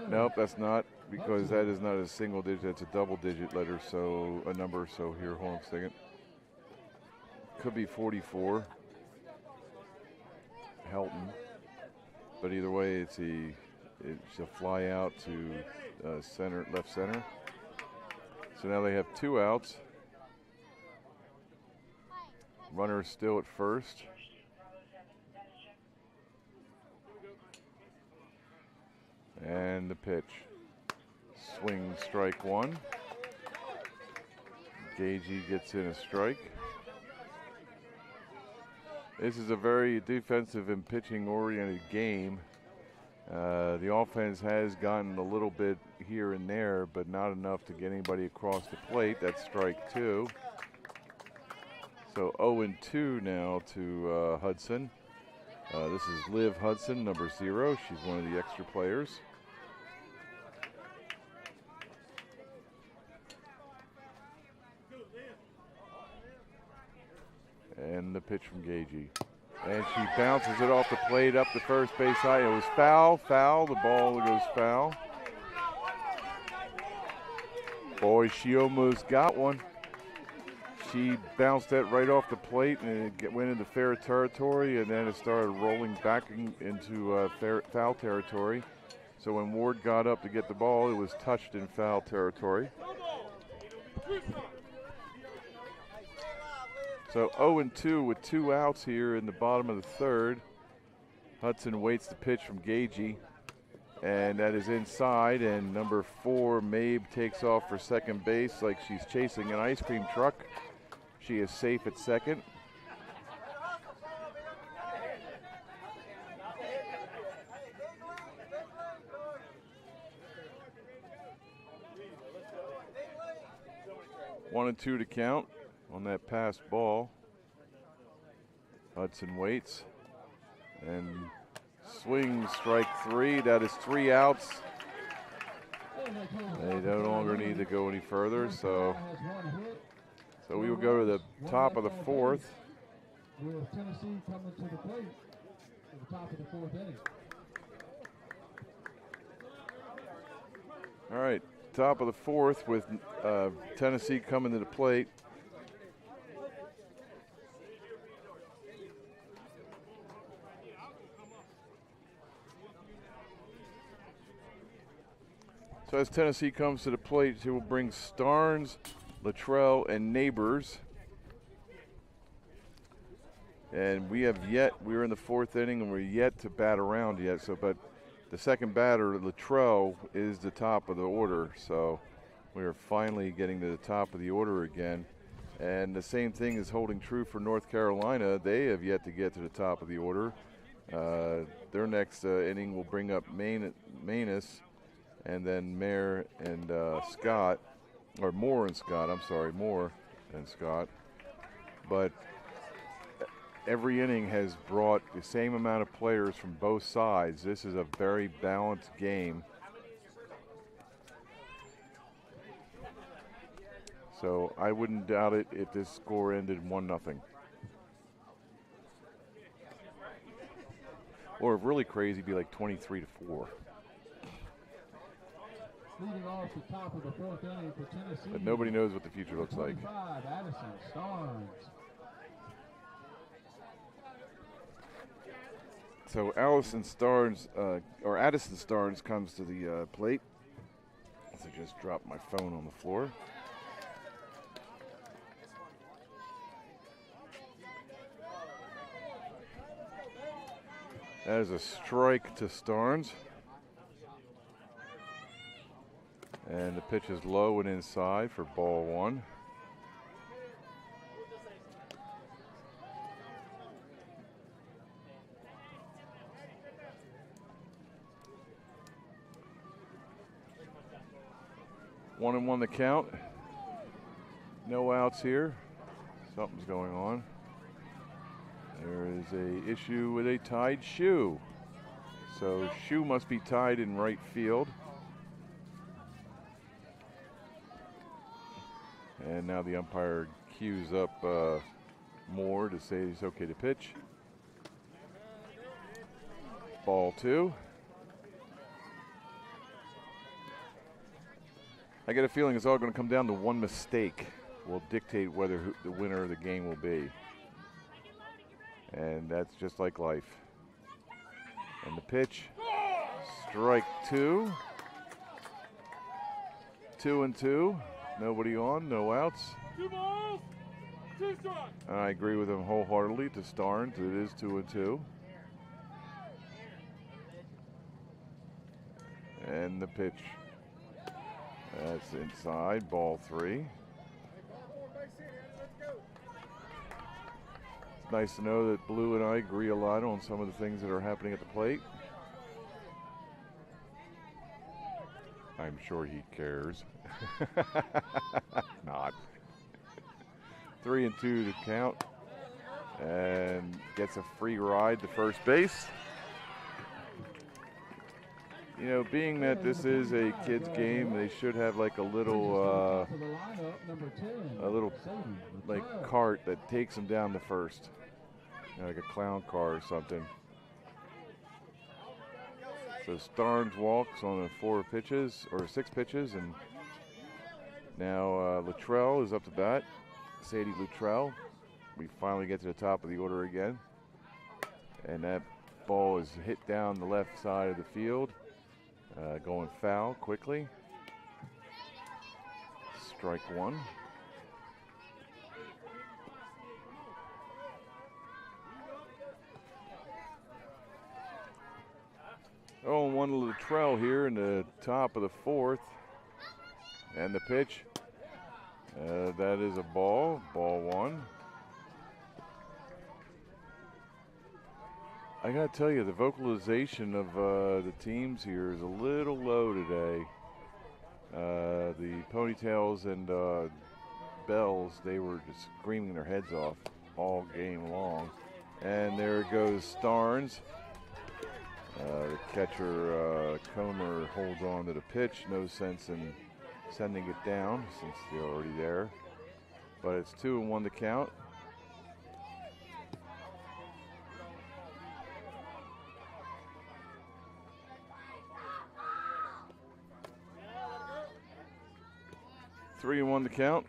Nope, that's not, because that is not a single digit, that's a double digit letter, so a number. So here, hold on a second. Could be 44. Helton. But either way, it's a fly out to center, left center. So now they have 2 outs. Runner still at first. And the pitch. Swing, strike 1. Gagey gets in a strike. This is a very defensive and pitching-oriented game. The offense has gotten a little bit here and there, but not enough to get anybody across the plate. That's strike 2. So 0-2 now to Hudson. This is Liv Hudson, number 0. She's one of the extra players. And the pitch from Gagey. And she bounces it off the plate up the first base side. It was foul, foul. The ball goes foul. Boy, she almost got one. She bounced that right off the plate, and it went into fair territory, and then it started rolling back into foul territory. So when Ward got up to get the ball, it was touched in foul territory. So 0-2 with 2 outs here in the bottom of the 3rd. Hudson waits the pitch from Gagey, and that is inside, and number 4, Mabe, takes off for second base like she's chasing an ice cream truck. She is safe at second. One and 2 to count on that passed ball. Hudson waits and swings, strike 3. That is 3 outs. They no longer need to go any further, so we will go to the top of the 4th. With Tennessee coming to the plate at the top of the 4th inning. All right, top of the 4th with Tennessee coming to the plate. So as Tennessee comes to the plate, she will bring Starnes, Luttrell, and Neighbors. And we're in the 4th inning, and we're yet to bat around yet. But the second batter, Luttrell, is the top of the order. So we are finally getting to the top of the order again. And the same thing is holding true for North Carolina. They have yet to get to the top of the order. Their next inning will bring up Manus, and then Mayer and Scott, or Moore and Scott, I'm sorry, Moore and Scott. But every inning has brought the same amount of players from both sides. This is a very balanced game. So I wouldn't doubt it if this score ended 1-0. Or if really crazy, it'd be like 23-4. Leading off the top of the 4th inning for Tennessee. But nobody knows what the future looks like. Addison Starnes. So Addison Starnes comes to the plate. So I just dropped my phone on the floor. That is a strike to Starnes. And the pitch is low and inside for ball 1. One and 1 the count. No outs here. Something's going on. There is a issue with a tied shoe. So shoe must be tied in right field. And now the umpire cues up Moore to say he's okay to pitch. Ball 2. I get a feeling it's all going to come down to one mistake will dictate whether the winner of the game will be. And that's just like life. And the pitch, strike 2. 2-2, nobody on, no outs. 2 balls, 2 strikes. I agree with him wholeheartedly to Starnes. It is 2-2. And the pitch. That's inside, ball 3. It's nice to know that Blue and I agree a lot on some of the things that are happening at the plate. I'm sure he cares. Not. 3-2 to count. And gets a free ride to first base. You know, being that this is a kids game, they should have like a little like cart that takes them down to first. You know, like a clown car or something. So Starnes walks on 4 pitches, or 6 pitches, and now Luttrell is up to bat. Sadie Luttrell. We finally get to the top of the order again. And that ball is hit down the left side of the field. Going foul quickly. Strike 1. Oh, and 1 Luttrell here in the top of the 4th. And the pitch. That is a ball. Ball 1. I gotta tell you, the vocalization of the teams here is a little low today. The Ponytails and Bells, they were just screaming their heads off all game long. And there goes Starnes. The catcher, Comer, holds on to the pitch. No sense in sending it down since they're already there. But it's 2-1 to count. Three and 1 to count.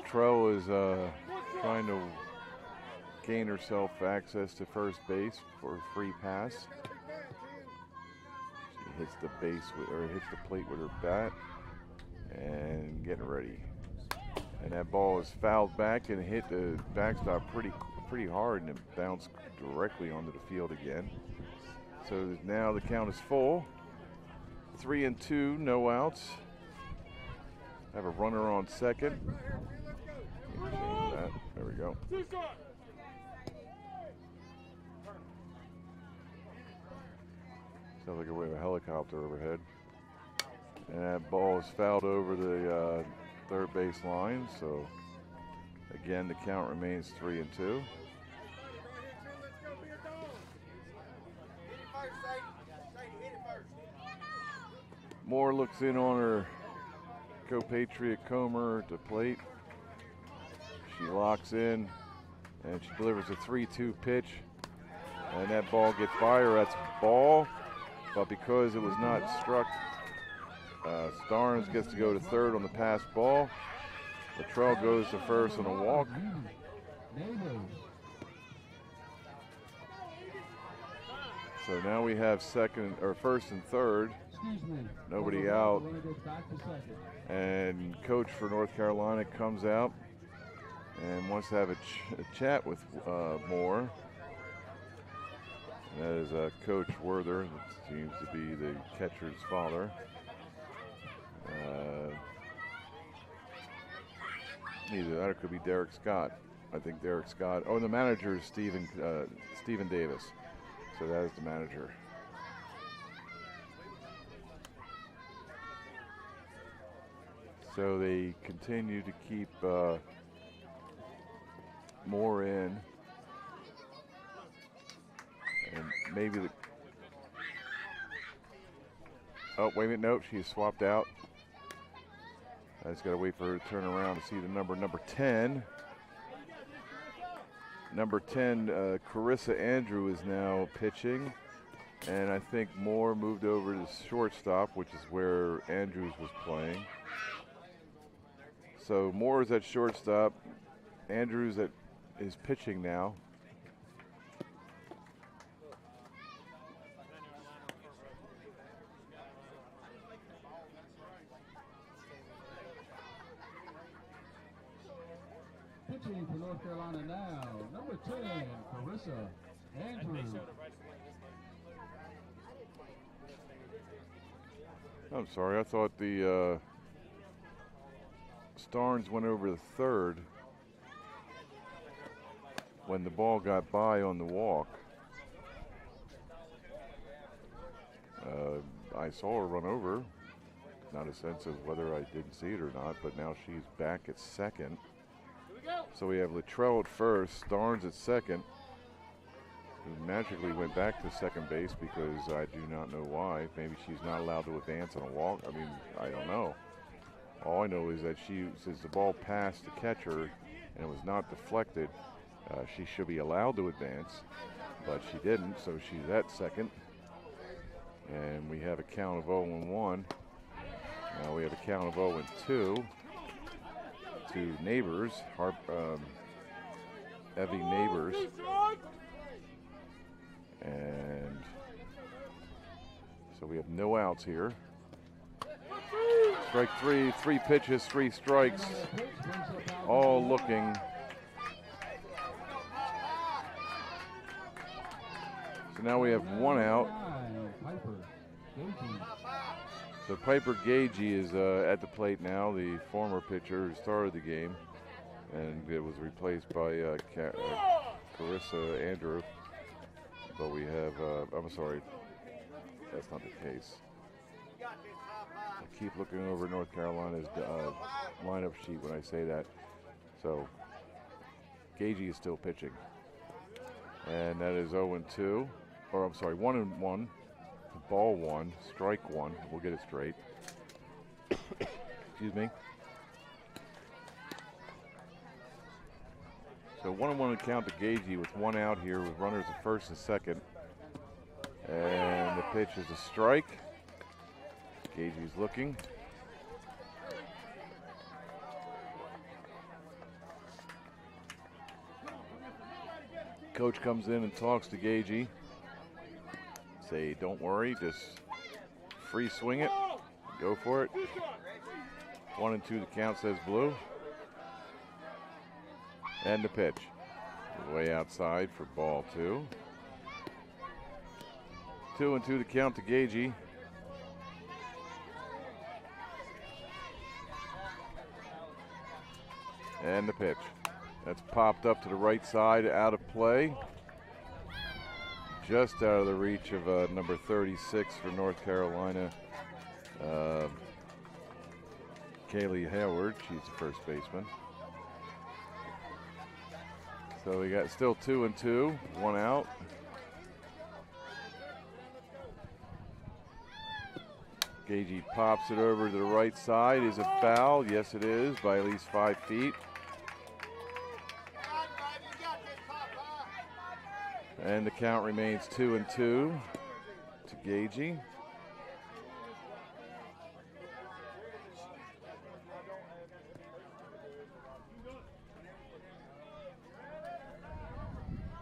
Trell is trying to gain herself access to first base for a free pass. She hits the base with, or hits the plate with her bat, and getting ready. And that ball is fouled back and hit the backstop pretty hard, and it bounced directly onto the field again. So now the count is full. 3-2, no outs. Have a runner on second. Change that. There we go. Sounds like we have a helicopter overhead. And that ball is fouled over the third base line. So again, the count remains 3-2. Moore looks in on her compatriot Comer to plate. She locks in and she delivers a 3-2 pitch. And that ball gets by her. That's ball. But because it was not struck, Starnes gets to go to third on the pass ball. Luttrell goes to first on a walk. So now we have first and third. Nobody out. And coach for North Carolina comes out and wants to have a chat with Moore. And that is Coach Werther, that seems to be the catcher's father. Either that or it could be Derek Scott. I think Derek Scott. Oh, and the manager is Stephen Davis. So that is the manager. So they continue to keep Moore in. And maybe the... Oh, wait a minute, nope, she's swapped out. I just gotta wait for her to turn around to see the number 10. Number 10, Carissa Andrew is now pitching. And I think Moore moved over to shortstop, which is where Andrews was playing. So Moore is at shortstop. Andrews is pitching now. Pitching for North Carolina now, number 10, Carissa Andrews. I'm sorry, I thought the Starnes went over the third when the ball got by on the walk. I saw her run over, not a sense of whether I didn't see it or not, but now she's back at second. So we have Luttrell at first, Starnes at second, who magically went back to second base because I do not know why. Maybe she's not allowed to advance on a walk. I mean, I don't know. All I know is that since the ball passed the catcher and it was not deflected, she should be allowed to advance, but she didn't, so she's at second. And we have a count of 0-1. Now we have a count of 0-2 to Neighbors, Evie Neighbors. And so we have no outs here. Strike three, 3 pitches, 3 strikes, all looking. So now we have 1 out. So Piper Gagey is at the plate now, the former pitcher who started the game, and it was replaced by Carissa Andrew. But we have, I'm sorry, that's not the case. I keep looking over North Carolina's lineup sheet when I say that. So Gagey is still pitching. And that is 0-2, or I'm sorry, 1-1. Ball 1, strike 1. We'll get it straight. Excuse me. So 1-1 to count to Gagey with 1 out here with runners at first and second. And the pitch is a strike. Gagey's looking. Coach comes in and talks to Gagey. Say, don't worry, just free swing it, go for it. 1-2 the count, says Blue. And the pitch. Way outside for ball 2. 2-2 the count to Gagey. And the pitch. That's popped up to the right side, out of play. Just out of the reach of number 36 for North Carolina, Kaylee Hayward. She's the first baseman. So we got still 2-2, 1 out. Gagey pops it over to the right side. Is it foul? Yes, it is, by at least 5 feet. And the count remains 2-2 to Gagey.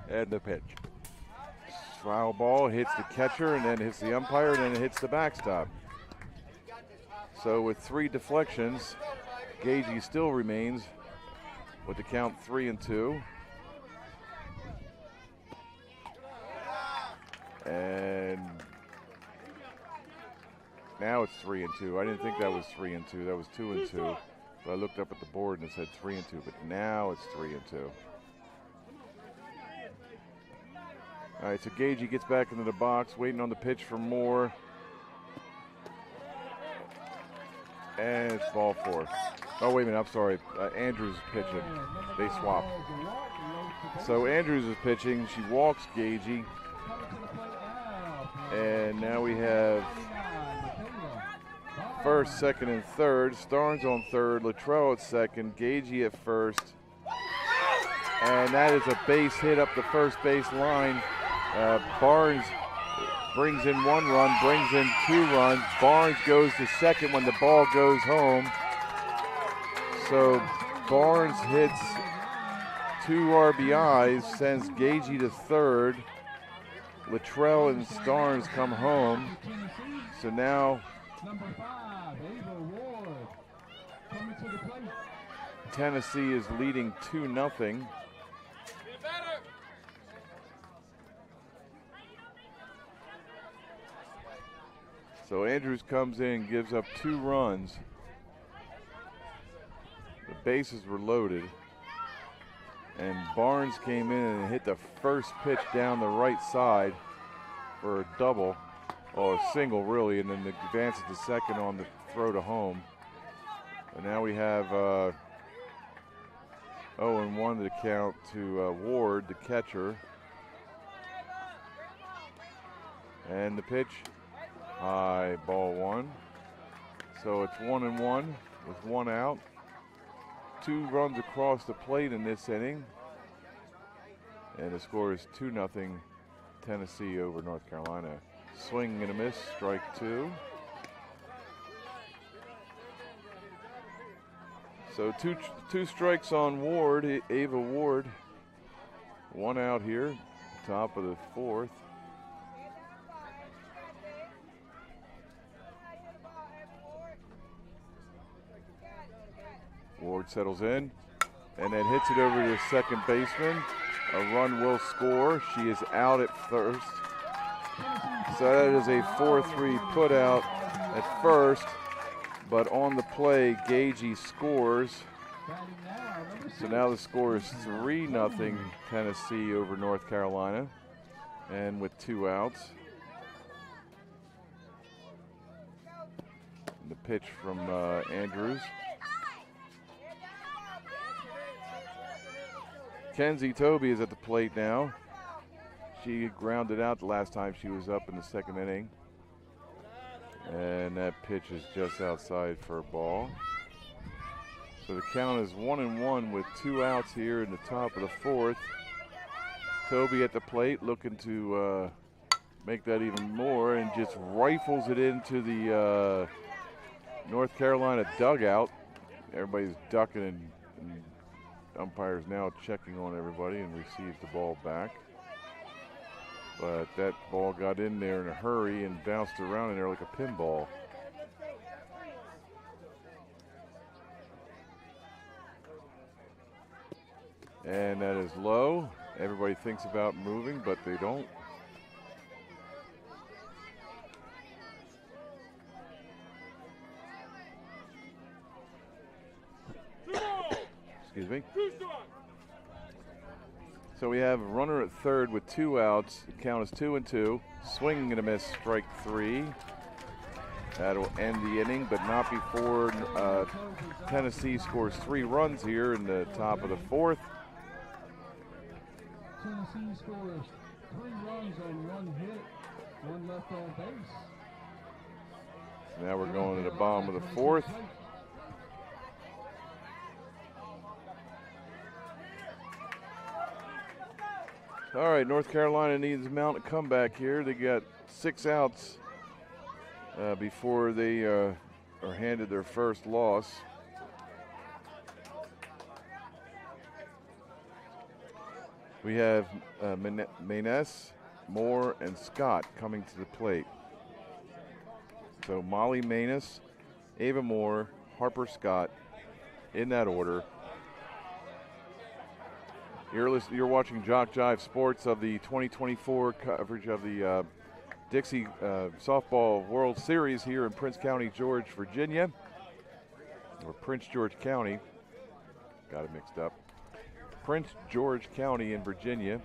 And the pitch. Foul ball hits the catcher and then hits the umpire and then it hits the backstop. So with 3 deflections, Gagey still remains with the count 3-2. And now it's 3-2. I didn't think that was 3-2. That was 2-2. But I looked up at the board and it said 3-2. But now it's 3-2. All right, so Gagey gets back into the box, waiting on the pitch for Moore. And it's ball 4. Oh, wait a minute, I'm sorry. Andrews is pitching. They swapped. So Andrews is pitching. She walks Gagey. And now we have first, second, and third. Starnes on third. Luttrell at second. Gagey at first. And that is a base hit up the first base line. Barnes brings in 1 run, brings in 2 runs. Barnes goes to second when the ball goes home. So Barnes hits 2 RBIs, sends Gagey to third. Luttrell and Starnes come home. So now Tennessee is leading 2-0. So Andrews comes in and gives up 2 runs. The bases were loaded. And Barnes came in and hit the first pitch down the right side for a double, or a single really, and then advances to second on the throw to home. And now we have 0-1 to count to Ward, the catcher. And the pitch, high, ball 1. So it's 1-1 with 1 out. 2 runs across the plate in this inning. And the score is 2-0 Tennessee over North Carolina. Swing and a miss, strike 2. So two strikes on Ward, Ava Ward. 1 out here, top of the 4th. Ward settles in and then hits it over to the second baseman. A run will score. She is out at first. So that is a 4-3 put out at first. But on the play, Gagey scores. So now the score is 3-0 Tennessee over North Carolina. And with 2 outs. And the pitch from Andrews. Kenzie Toby is at the plate now. She grounded out the last time she was up in the 2nd inning. And that pitch is just outside for a ball. So the count is 1-1 with 2 outs here in the top of the 4th. Toby at the plate looking to make that even more and just rifles it into the North Carolina dugout. Everybody's ducking and umpire's now checking on everybody and receives the ball back. But that ball got in there in a hurry and bounced around in there like a pinball. And that is low. Everybody thinks about moving, but they don't. Excuse me. So we have a runner at third with 2 outs. The count is 2-2. Swing and a miss, strike 3. That'll end the inning, but not before Tennessee scores 3 runs here in the top of the 4th. Tennessee scores 3 runs on 1 hit, 1 left on base. Now we're going to the bottom of the 4th. All right, North Carolina needs to mount a comeback here. They got 6 outs before they are handed their first loss. We have Maynes, Moore, and Scott coming to the plate. So Molly Maynes, Ava Moore, Harper Scott, in that order. You're watching JockJive Sports of the 2024 coverage of the Dixie Softball World Series here in Prince County, Virginia. Or Prince George County. Got it mixed up. Prince George County in Virginia.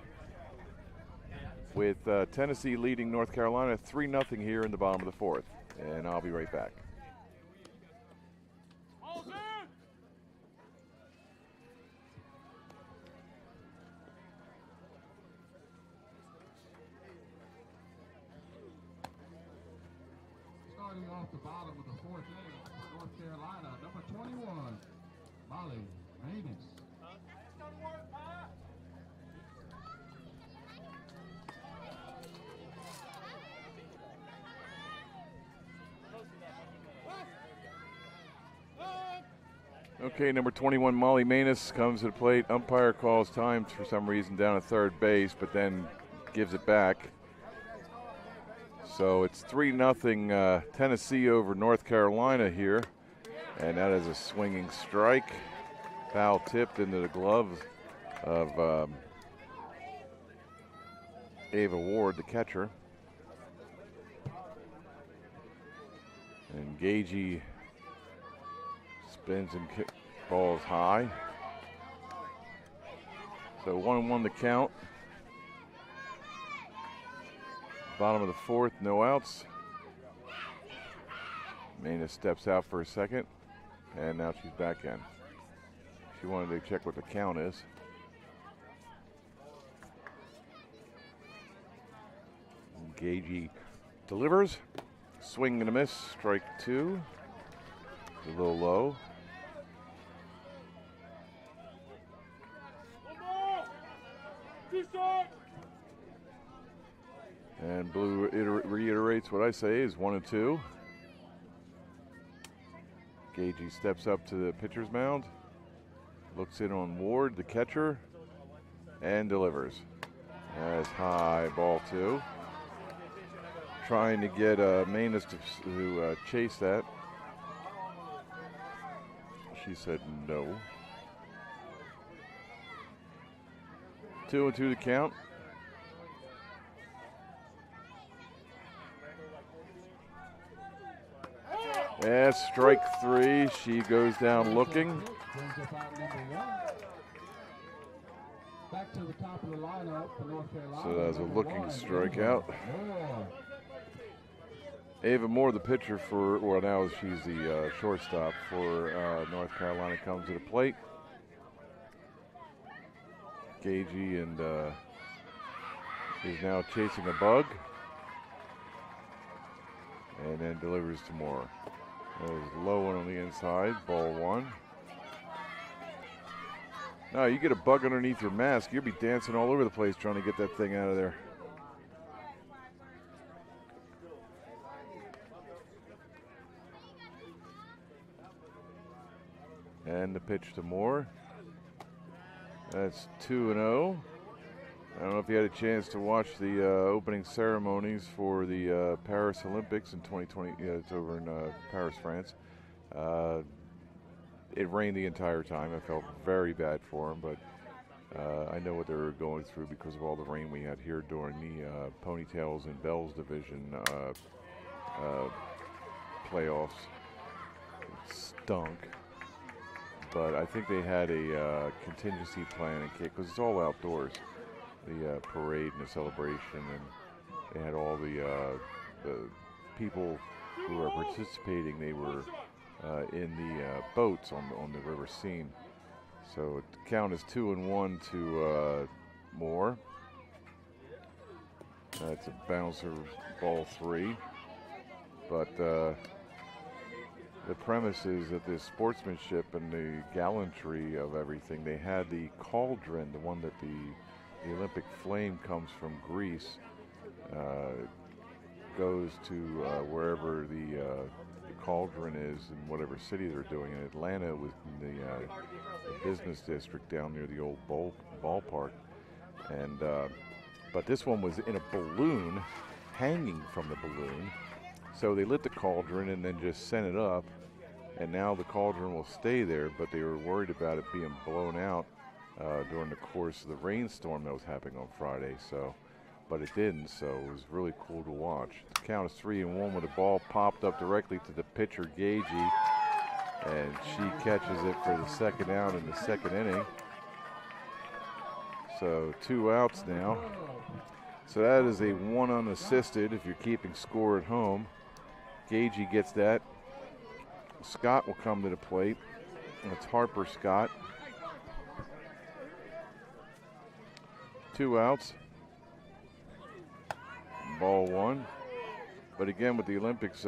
With Tennessee leading North Carolina 3-0 here in the bottom of the 4th. And I'll be right back. off the bottom of the 4th inning for North Carolina, number 21, Molly Manus. Okay, number 21, Molly Manus comes to the plate. Umpire calls time for some reason down at third base, but then gives it back. So it's 3-0 Tennessee over North Carolina here. And that is a swinging strike. Foul tipped into the gloves of Ava Ward, the catcher. And Gagey spins and balls high. So 1-1 the count. Bottom of the 4th, no outs. Manus steps out for a second, and now she's back in. She wanted to check what the count is. Gagey delivers. Swing and a miss, strike 2. A little low. And Blue reiterates what I say is 1-2. Gagey steps up to the pitcher's mound, looks in on Ward, the catcher, and delivers. That's high, ball 2. Trying to get Manus to chase that. She said no. 2-2 to count. Yeah, strike 3. She goes down looking. Back to the top of the lineup for North Carolina. So that's a looking strikeout. Ava Moore, the pitcher for, well, now she's the shortstop for North Carolina, comes to the plate. Gagey and is now chasing a bug. And then delivers to Moore. That was low one on the inside, ball 1. Now you get a bug underneath your mask, you'll be dancing all over the place trying to get that thing out of there. And the pitch to Moore. That's 2-0. I don't know if you had a chance to watch the opening ceremonies for the Paris Olympics in 2020. Yeah, it's over in Paris, France. It rained the entire time. I felt very bad for them, but I know what they were going through because of all the rain we had here during the Ponytails and Bells division playoffs. It stunk. But I think they had a contingency plan in case, because it's all outdoors. The parade and the celebration, and they had all the people who were participating. They were in the boats on the river Seine. So the count is 2-1 to Moore. That's a bouncer, ball 3. But the premise is that the sportsmanship and the gallantry of everything. They had the cauldron, the one that the Olympic flame comes from Greece, goes to wherever the cauldron is in whatever city they're doing. In Atlanta, it was in the business district down near the old ballpark. And but this one was in a balloon, hanging from the balloon. So they lit the cauldron and then just sent it up. And now the cauldron will stay there, but they were worried about it being blown out during the course of the rainstorm that was happening on Friday. So, but it didn't, so it was really cool to watch. The count is 3-1 with the ball popped up directly to the pitcher, Gagey, and she catches it for the second out in the second inning. So 2 outs now. So that is a 1 unassisted if you're keeping score at home. Gagey gets that. Scott will come to the plate. It's Harper Scott. 2 outs. Ball 1. But again, with the Olympics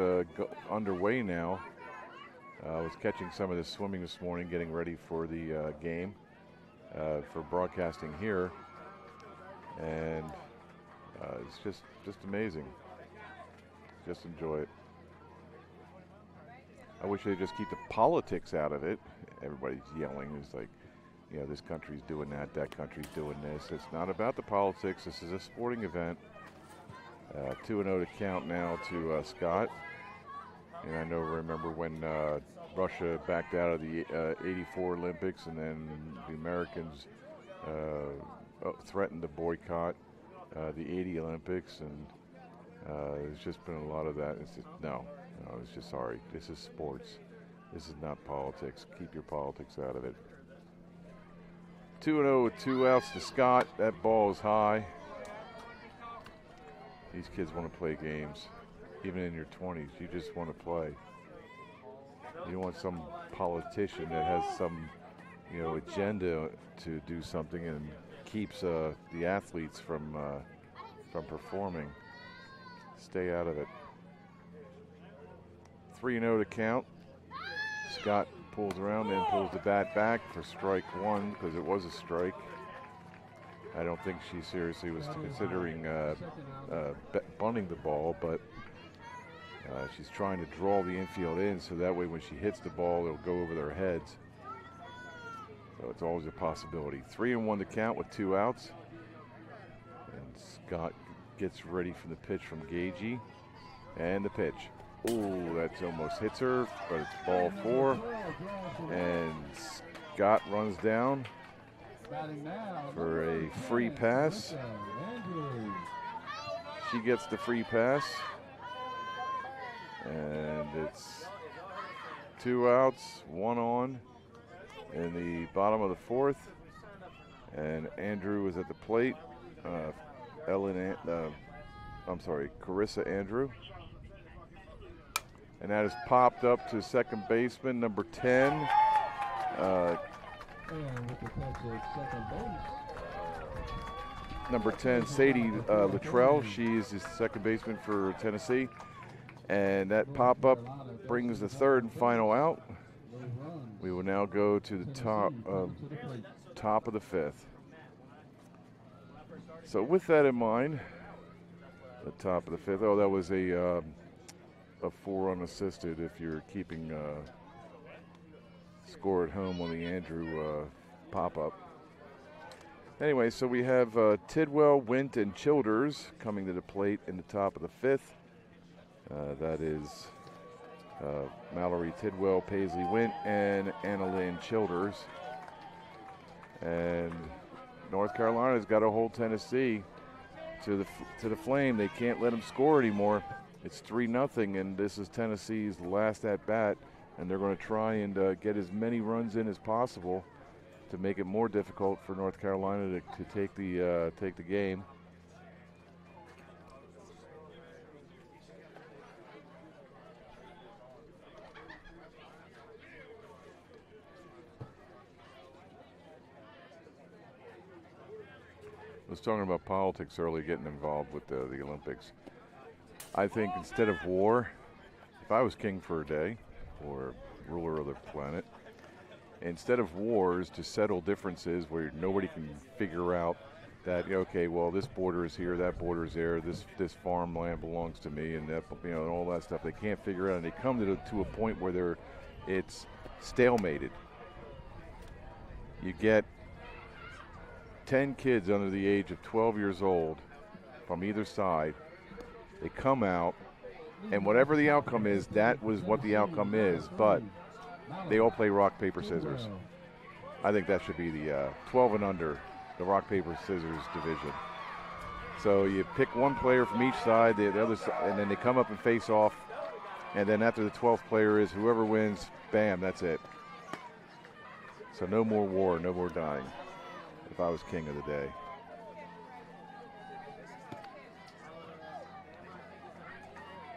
underway now, I was catching some of the swimming this morning, getting ready for the game for broadcasting here, and it's just amazing. Just enjoy it. I wish they'd just keep the politics out of it. Everybody's yelling. It's like, you know, this country's doing that, that country's doing this. It's not about the politics. This is a sporting event. 2-0 to count now to Scott. And I remember when Russia backed out of the '84 Olympics, and then the Americans threatened to boycott the '80 Olympics, and there's just been a lot of that. It's just, no, it's just sorry. This is sports. This is not politics. Keep your politics out of it. 2-0 with 2 outs to Scott. That ball is high. These kids want to play games. Even in your 20s, you just want to play. You don't want some politician that has some, agenda to do something and keeps the athletes from performing. Stay out of it. 3-0 to count. Scott pulls around, then pulls the bat back for strike one because it was a strike. I don't think she seriously was considering bunting the ball, but she's trying to draw the infield in so that way when she hits the ball, it'll go over their heads. So it's always a possibility. 3-1 to count with 2 outs. And Scott gets ready for the pitch from Gagey. And the pitch. Ooh, that almost hits her, but it's ball 4. And Scott runs down for a free pass. She gets the free pass. And it's 2 outs, 1 on in the bottom of the 4th. And Andrew is at the plate. Carissa Andrew. And that is popped up to second baseman, number 10. Number 10, Sadie Luttrell. She's the second baseman for Tennessee. And that pop-up brings the 3rd and final out. We will now go to the top of the 5th. So with that in mind, the top of the 5th. Oh, that was a 4 unassisted if you're keeping score at home on the Andrew pop-up. Anyway, so we have Tidwell, Wint, and Childers coming to the plate in the top of the 5th. That is Mallory Tidwell, Paisley Wint, and Anna Lynn Childers. And North Carolina's got to hold Tennessee to the flame. They can't let them score anymore. It's 3-0, and this is Tennessee's last at bat, and they're going to try and get as many runs in as possible to make it more difficult for North Carolina to take the game. I was talking about politics earlier, getting involved with the Olympics. I think instead of war, if I was king for a day or ruler of the planet, instead of wars to settle differences where nobody can figure out that, okay, well, this border is here, that border is there, this farmland belongs to me, and that, and all that stuff. They can't figure out, and they come to a point where it's stalemated. You get 10 kids under the age of 12 years old from either side. They come out, and whatever the outcome is, that was what the outcome is, but they all play rock, paper, scissors. I think that should be the 12 and under, the rock, paper, scissors division. So you pick one player from each side, the other side, and then they come up and face off, and then after the 12th player is whoever wins, bam, that's it. So no more war, no more dying, if I was king of the day.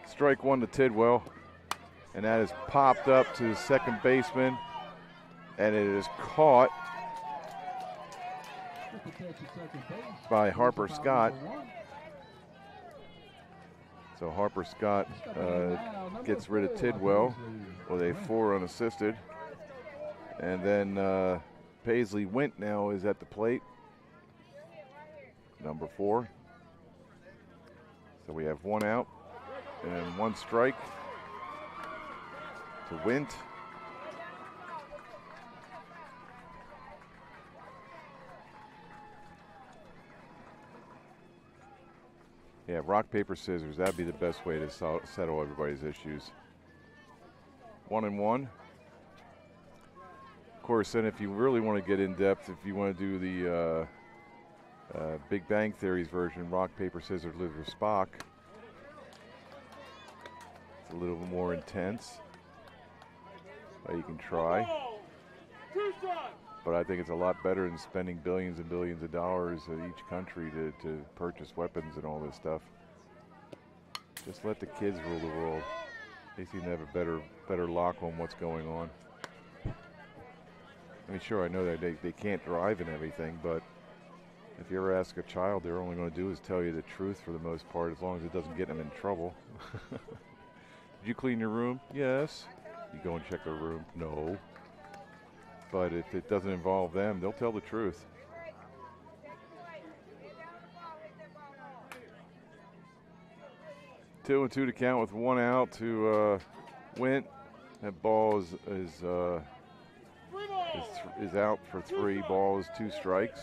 Strike 1 to Tidwell, and that is popped up to the second baseman, and it is caught by Harper Scott. So Harper Scott gets rid of Tidwell with a 4 unassisted. And then Paisley Wint now is at the plate, number 4. So we have 1 out and 1 strike to Wint. Yeah, rock, paper, scissors. That'd be the best way to settle everybody's issues. 1 and 1. Of course, then if you really want to get in depth, if you want to do the Big Bang Theory's version, rock, paper, scissors, live with Spock. It's a little more intense, but you can try. But I think it's a lot better than spending billions and billions of dollars in each country to purchase weapons and all this stuff. Just let the kids rule the world. They seem to have a better lock on what's going on. I mean, sure, I know that they can't drive and everything, but if you ever ask a child, they're only going to do is tell you the truth for the most part, as long as it doesn't get them in trouble. Did you clean your room? Yes. You go and check their room? No. But if it doesn't involve them, they'll tell the truth. Two and 2 to count with 1 out to Wint. That ball is out for 3. Ball is 2 strikes.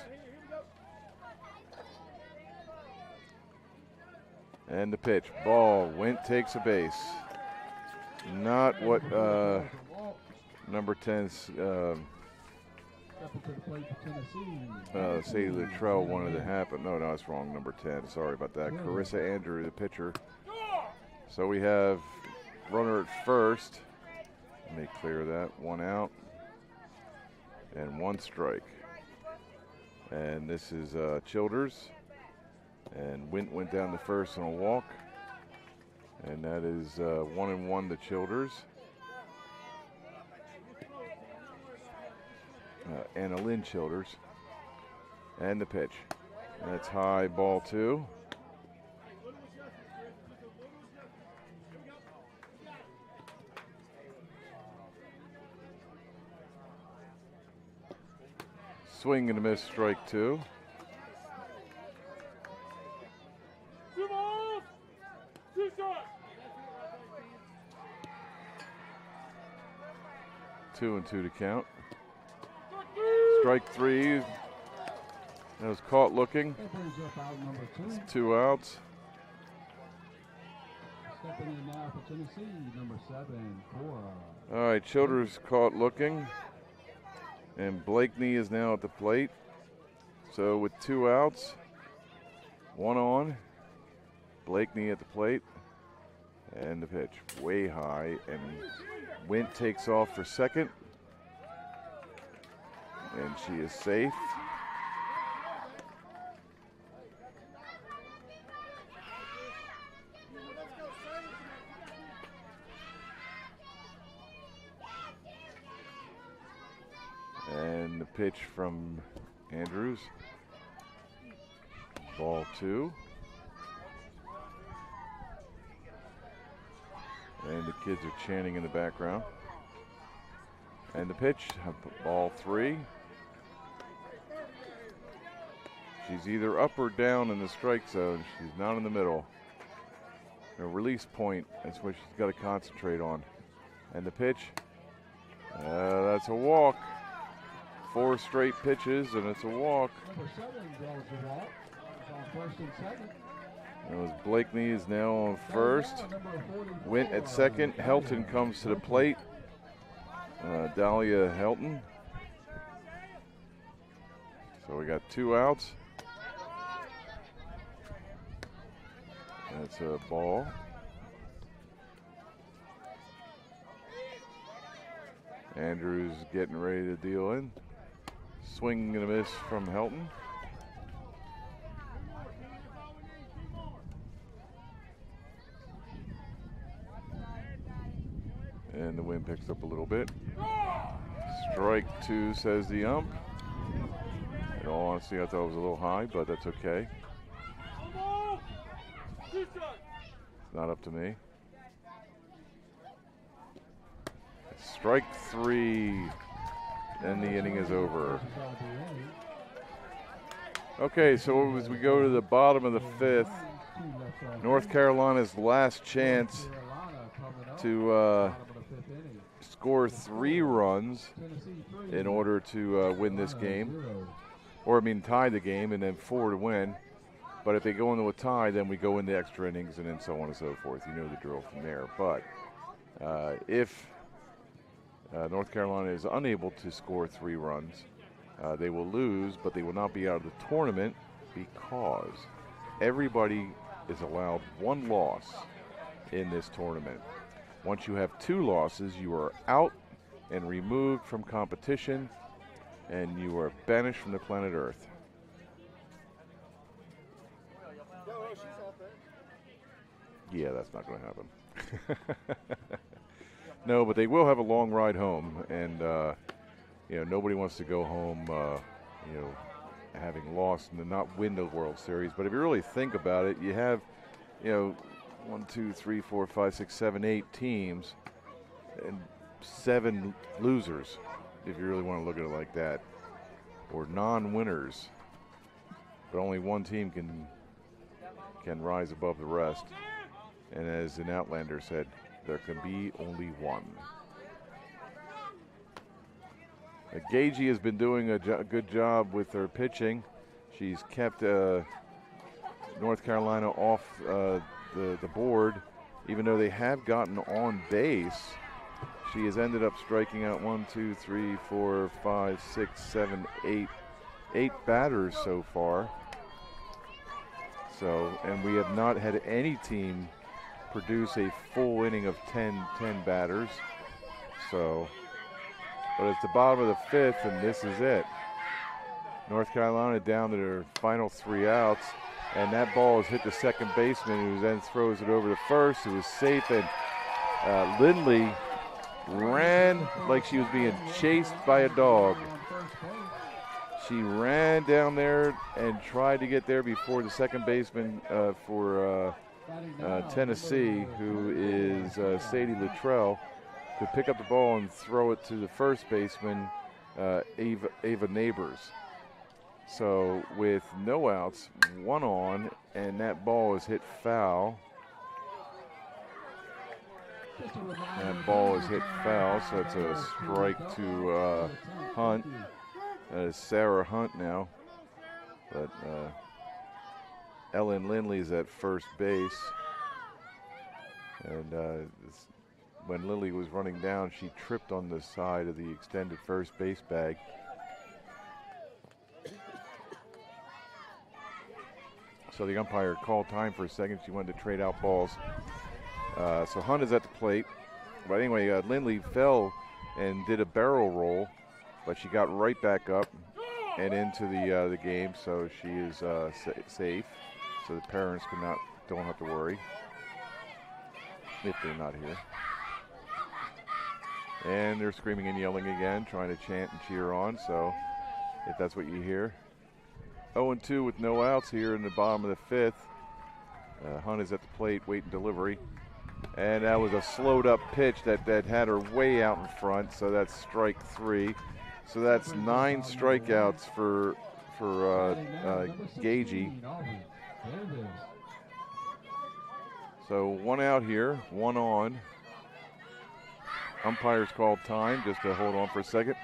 And the pitch, ball. Wint takes a base. Not what number 10's Sadie Luttrell wanted to happen. No, that's wrong. Number 10. Sorry about that. Carissa Andrew, the pitcher. So we have runner at first. Let me clear that. 1 out and 1 strike. And this is Childers. And Wint went down to first on a walk. And that is 1 and 1 to Childers. Anna Lynn Childers. And the pitch. That's high, ball 2. Swing and a miss, strike 2. 2 balls, 2 strikes. 2 and 2 to count. Strike 3. That was caught looking. It's 2 outs. Stepping in now for Tennessee, number 7, Cora. All right, Childers caught looking. And Blakeney is now at the plate. So with 2 outs, 1 on. Blakeney at the plate. And the pitch way high. And Wint takes off for second. And she is safe. And the pitch from Andrews. Ball 2. And the kids are chanting in the background. And the pitch, ball 3. She's either up or down in the strike zone. She's not in the middle. Her release point, that's what she's got to concentrate on. And the pitch, that's a walk. 4 straight pitches, and it's a walk. Number 7 draws the walk. It's on first and second. Blakeney is now on first. Wint at second. Helton comes to the plate. Dahlia Helton. So we got 2 outs. That's a ball. Andrews getting ready to deal in. Swing and a miss from Helton. And the wind picks up a little bit. Strike 2, says the ump. In all honesty, I thought it was a little high, but that's okay. not up to me. Strike 3, and the inning is over. Okay, so as we go to the bottom of the 5th, North Carolina's last chance to score 3 runs in order to win this game, or I mean tie the game, and then 4 to win. But if they go into a tie, then we go into extra innings and then so on and so forth. You know the drill from there. But if North Carolina is unable to score 3 runs, they will lose, but they will not be out of the tournament because everybody is allowed 1 loss in this tournament. Once you have 2 losses, you are out and removed from competition, and you are banished from the planet Earth. Yeah, that's not going to happen. No, but they will have a long ride home, and you know, nobody wants to go home, you know, having lost and not win the World Series. But if you really think about it, you have, you know, 1, 2, 3, 4, 5, 6, 7, 8 teams, and 7 losers, if you really want to look at it like that, or non-winners. But only 1 team can rise above the rest. And as an Outlander said, there can be only 1. Gagey has been doing a good job with her pitching. She's kept North Carolina off the board, even though they have gotten on base. She has ended up striking out 1, 2, 3, 4, 5, 6, 7, 8 batters so far. So, and we have not had any team produce a full inning of 10 batters. So, but it's the bottom of the 5th, and this is it. North Carolina down to their final 3 outs, and that ball has hit the second baseman, who then throws it over to first. It was safe, and Lindley ran like she was being chased by a dog. She ran down there and tried to get there before the second baseman for Tennessee, who is Sadie Luttrell, could pick up the ball and throw it to the first baseman, Ava Neighbors. So with no outs, 1 on, and that ball is hit foul. That ball is hit foul, so it's a strike to Hunt. Sarah Hunt now, but Ellen Lindley's at first base, and when Lily was running down, she tripped on the side of the extended first base bag. So the umpire called time for a second. She wanted to trade out balls. So Hunt is at the plate. But anyway, Lindley fell and did a barrel roll, but she got right back up and into the game, so she is safe. So the parents don't have to worry if they're not here. And they're screaming and yelling again, trying to chant and cheer on. So if that's what you hear. 0-2 with no outs here in the bottom of the 5th. Hunt is at the plate waiting delivery. And that was a slowed up pitch that had her way out in front. So that's strike 3. So that's 9 strikeouts for Gagey. So 1 out here, 1 on. Umpires called time just to hold on for a second.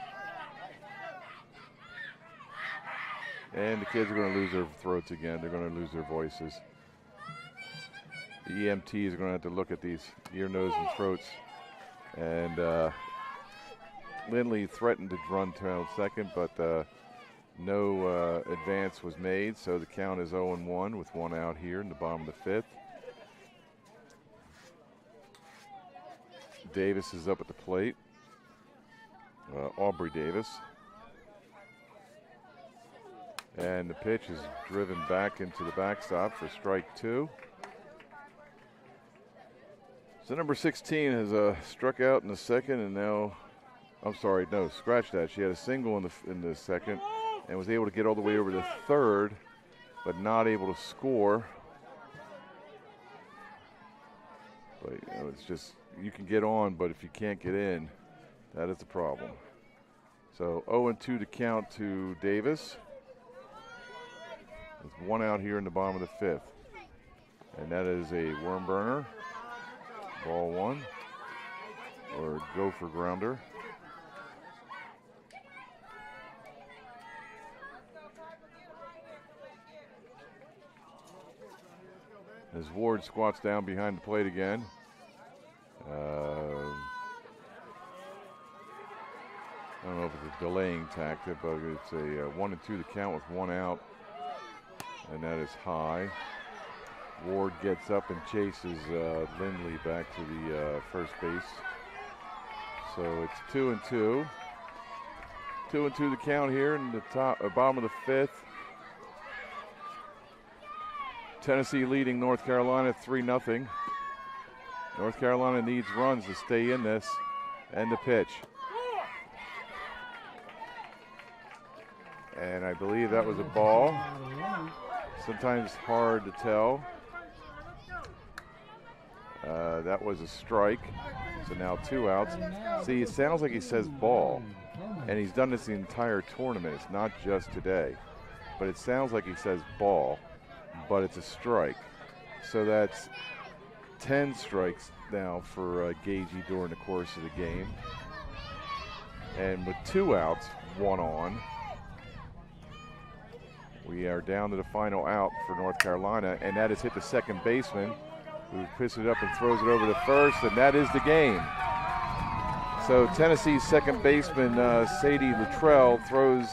And the kids are going to lose their throats again. They're going to lose their voices. The EMTs are going to have to look at these ear, nose, and throats. And Lindley threatened to run to second, but no advance was made. So the count is 0-1 with 1 out here in the bottom of the 5th. Davis is up at the plate. Aubrey Davis. And the pitch is driven back into the backstop for strike 2. So number 16 has struck out in the second, and now, I'm sorry, no, scratch that. She had a single in the second and was able to get all the way over to third, but not able to score. But it's just, you can get on, but if you can't get in, that is the problem. So 0-2 to count to Davis. With one out here in the bottom of the fifth. And that is a worm burner. Ball one. Or gopher grounder. As Ward squats down behind the plate again. I don't know if it's a delaying tactic, but it's a 1-2 to count with one out. And that is high. Ward gets up and chases Lindley back to the first base. So it's 2-2. 2-2 to count here in the bottom of the fifth. Tennessee leading North Carolina 3-0. North Carolina needs runs to stay in this. And the pitch. And I believe that was a ball. Sometimes hard to tell. That was a strike. So now 2 outs. See, it sounds like he says ball. And he's done this the entire tournament. It's not just today. But it sounds like he says ball. But it's a strike. So that's 10 strikes now for Gagey during the course of the game. And with 2 outs, 1 on, we are down to the final out for North Carolina, and that has hit the second baseman, who picks it up and throws it over to first, and that is the game. So Tennessee's second baseman, Sadie Luttrell, throws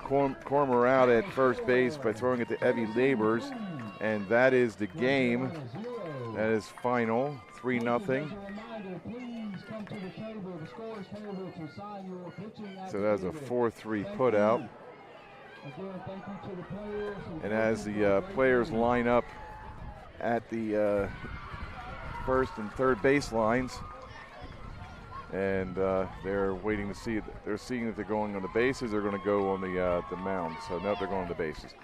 Cormer out at first base by throwing it to Evie Labors, and that is the game. That is final, 3-0. So that's a 4-3 put out. And as the players line up at the first and third base lines, and they're waiting to see, they're seeing if they're going on the bases, they're going to go on the mound. So no, they're going on the bases.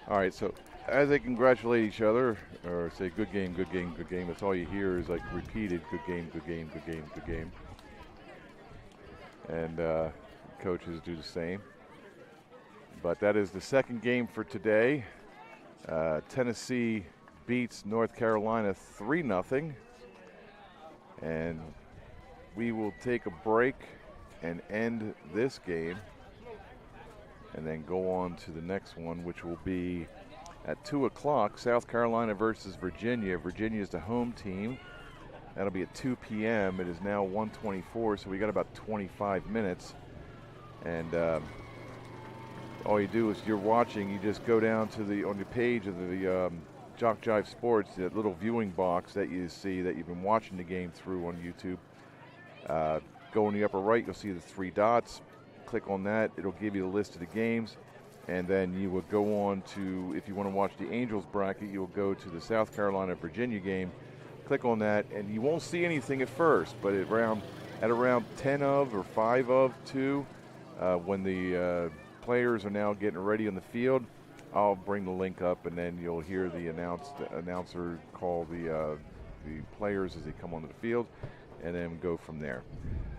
All right, so as they congratulate each other, or say good game, good game, good game, that's all you hear is like repeated good game, good game, good game, good game. And coaches do the same. But that is the second game for today. Tennessee beats North Carolina 3-0. And we will take a break and end this game and then go on to the next one, which will be at 2 o'clock, South Carolina versus Virginia. Virginia is the home team. That'll be at 2 p.m. It is now 1:24, so we got about 25 minutes. And all you do is you're watching, you just go down to on the page of the JockJive Sports, that little viewing box that you see that you've been watching the game through on YouTube. Go in the upper right, you'll see the 3 dots. Click on that, it'll give you the list of the games. And then you will go on to, if you want to watch the Angels bracket, you'll go to the South Carolina-Virginia game. Click on that, and you won't see anything at first, but at around 10 of or 5 of 2, when the players are now getting ready on the field, I'll bring the link up, and then you'll hear the announcer call the players as they come onto the field, and then go from there.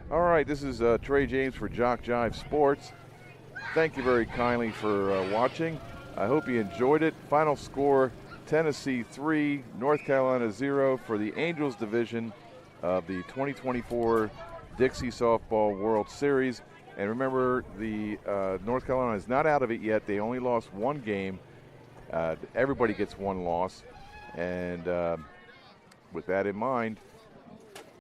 All right, this is Trey James for JockJive Sports. Thank you very kindly for watching. I hope you enjoyed it. Final score, Tennessee 3, North Carolina 0 for the Angels division of the 2024 Dixie Softball World Series. And remember, the North Carolina is not out of it yet. They only lost 1 game. Everybody gets 1 loss. And with that in mind,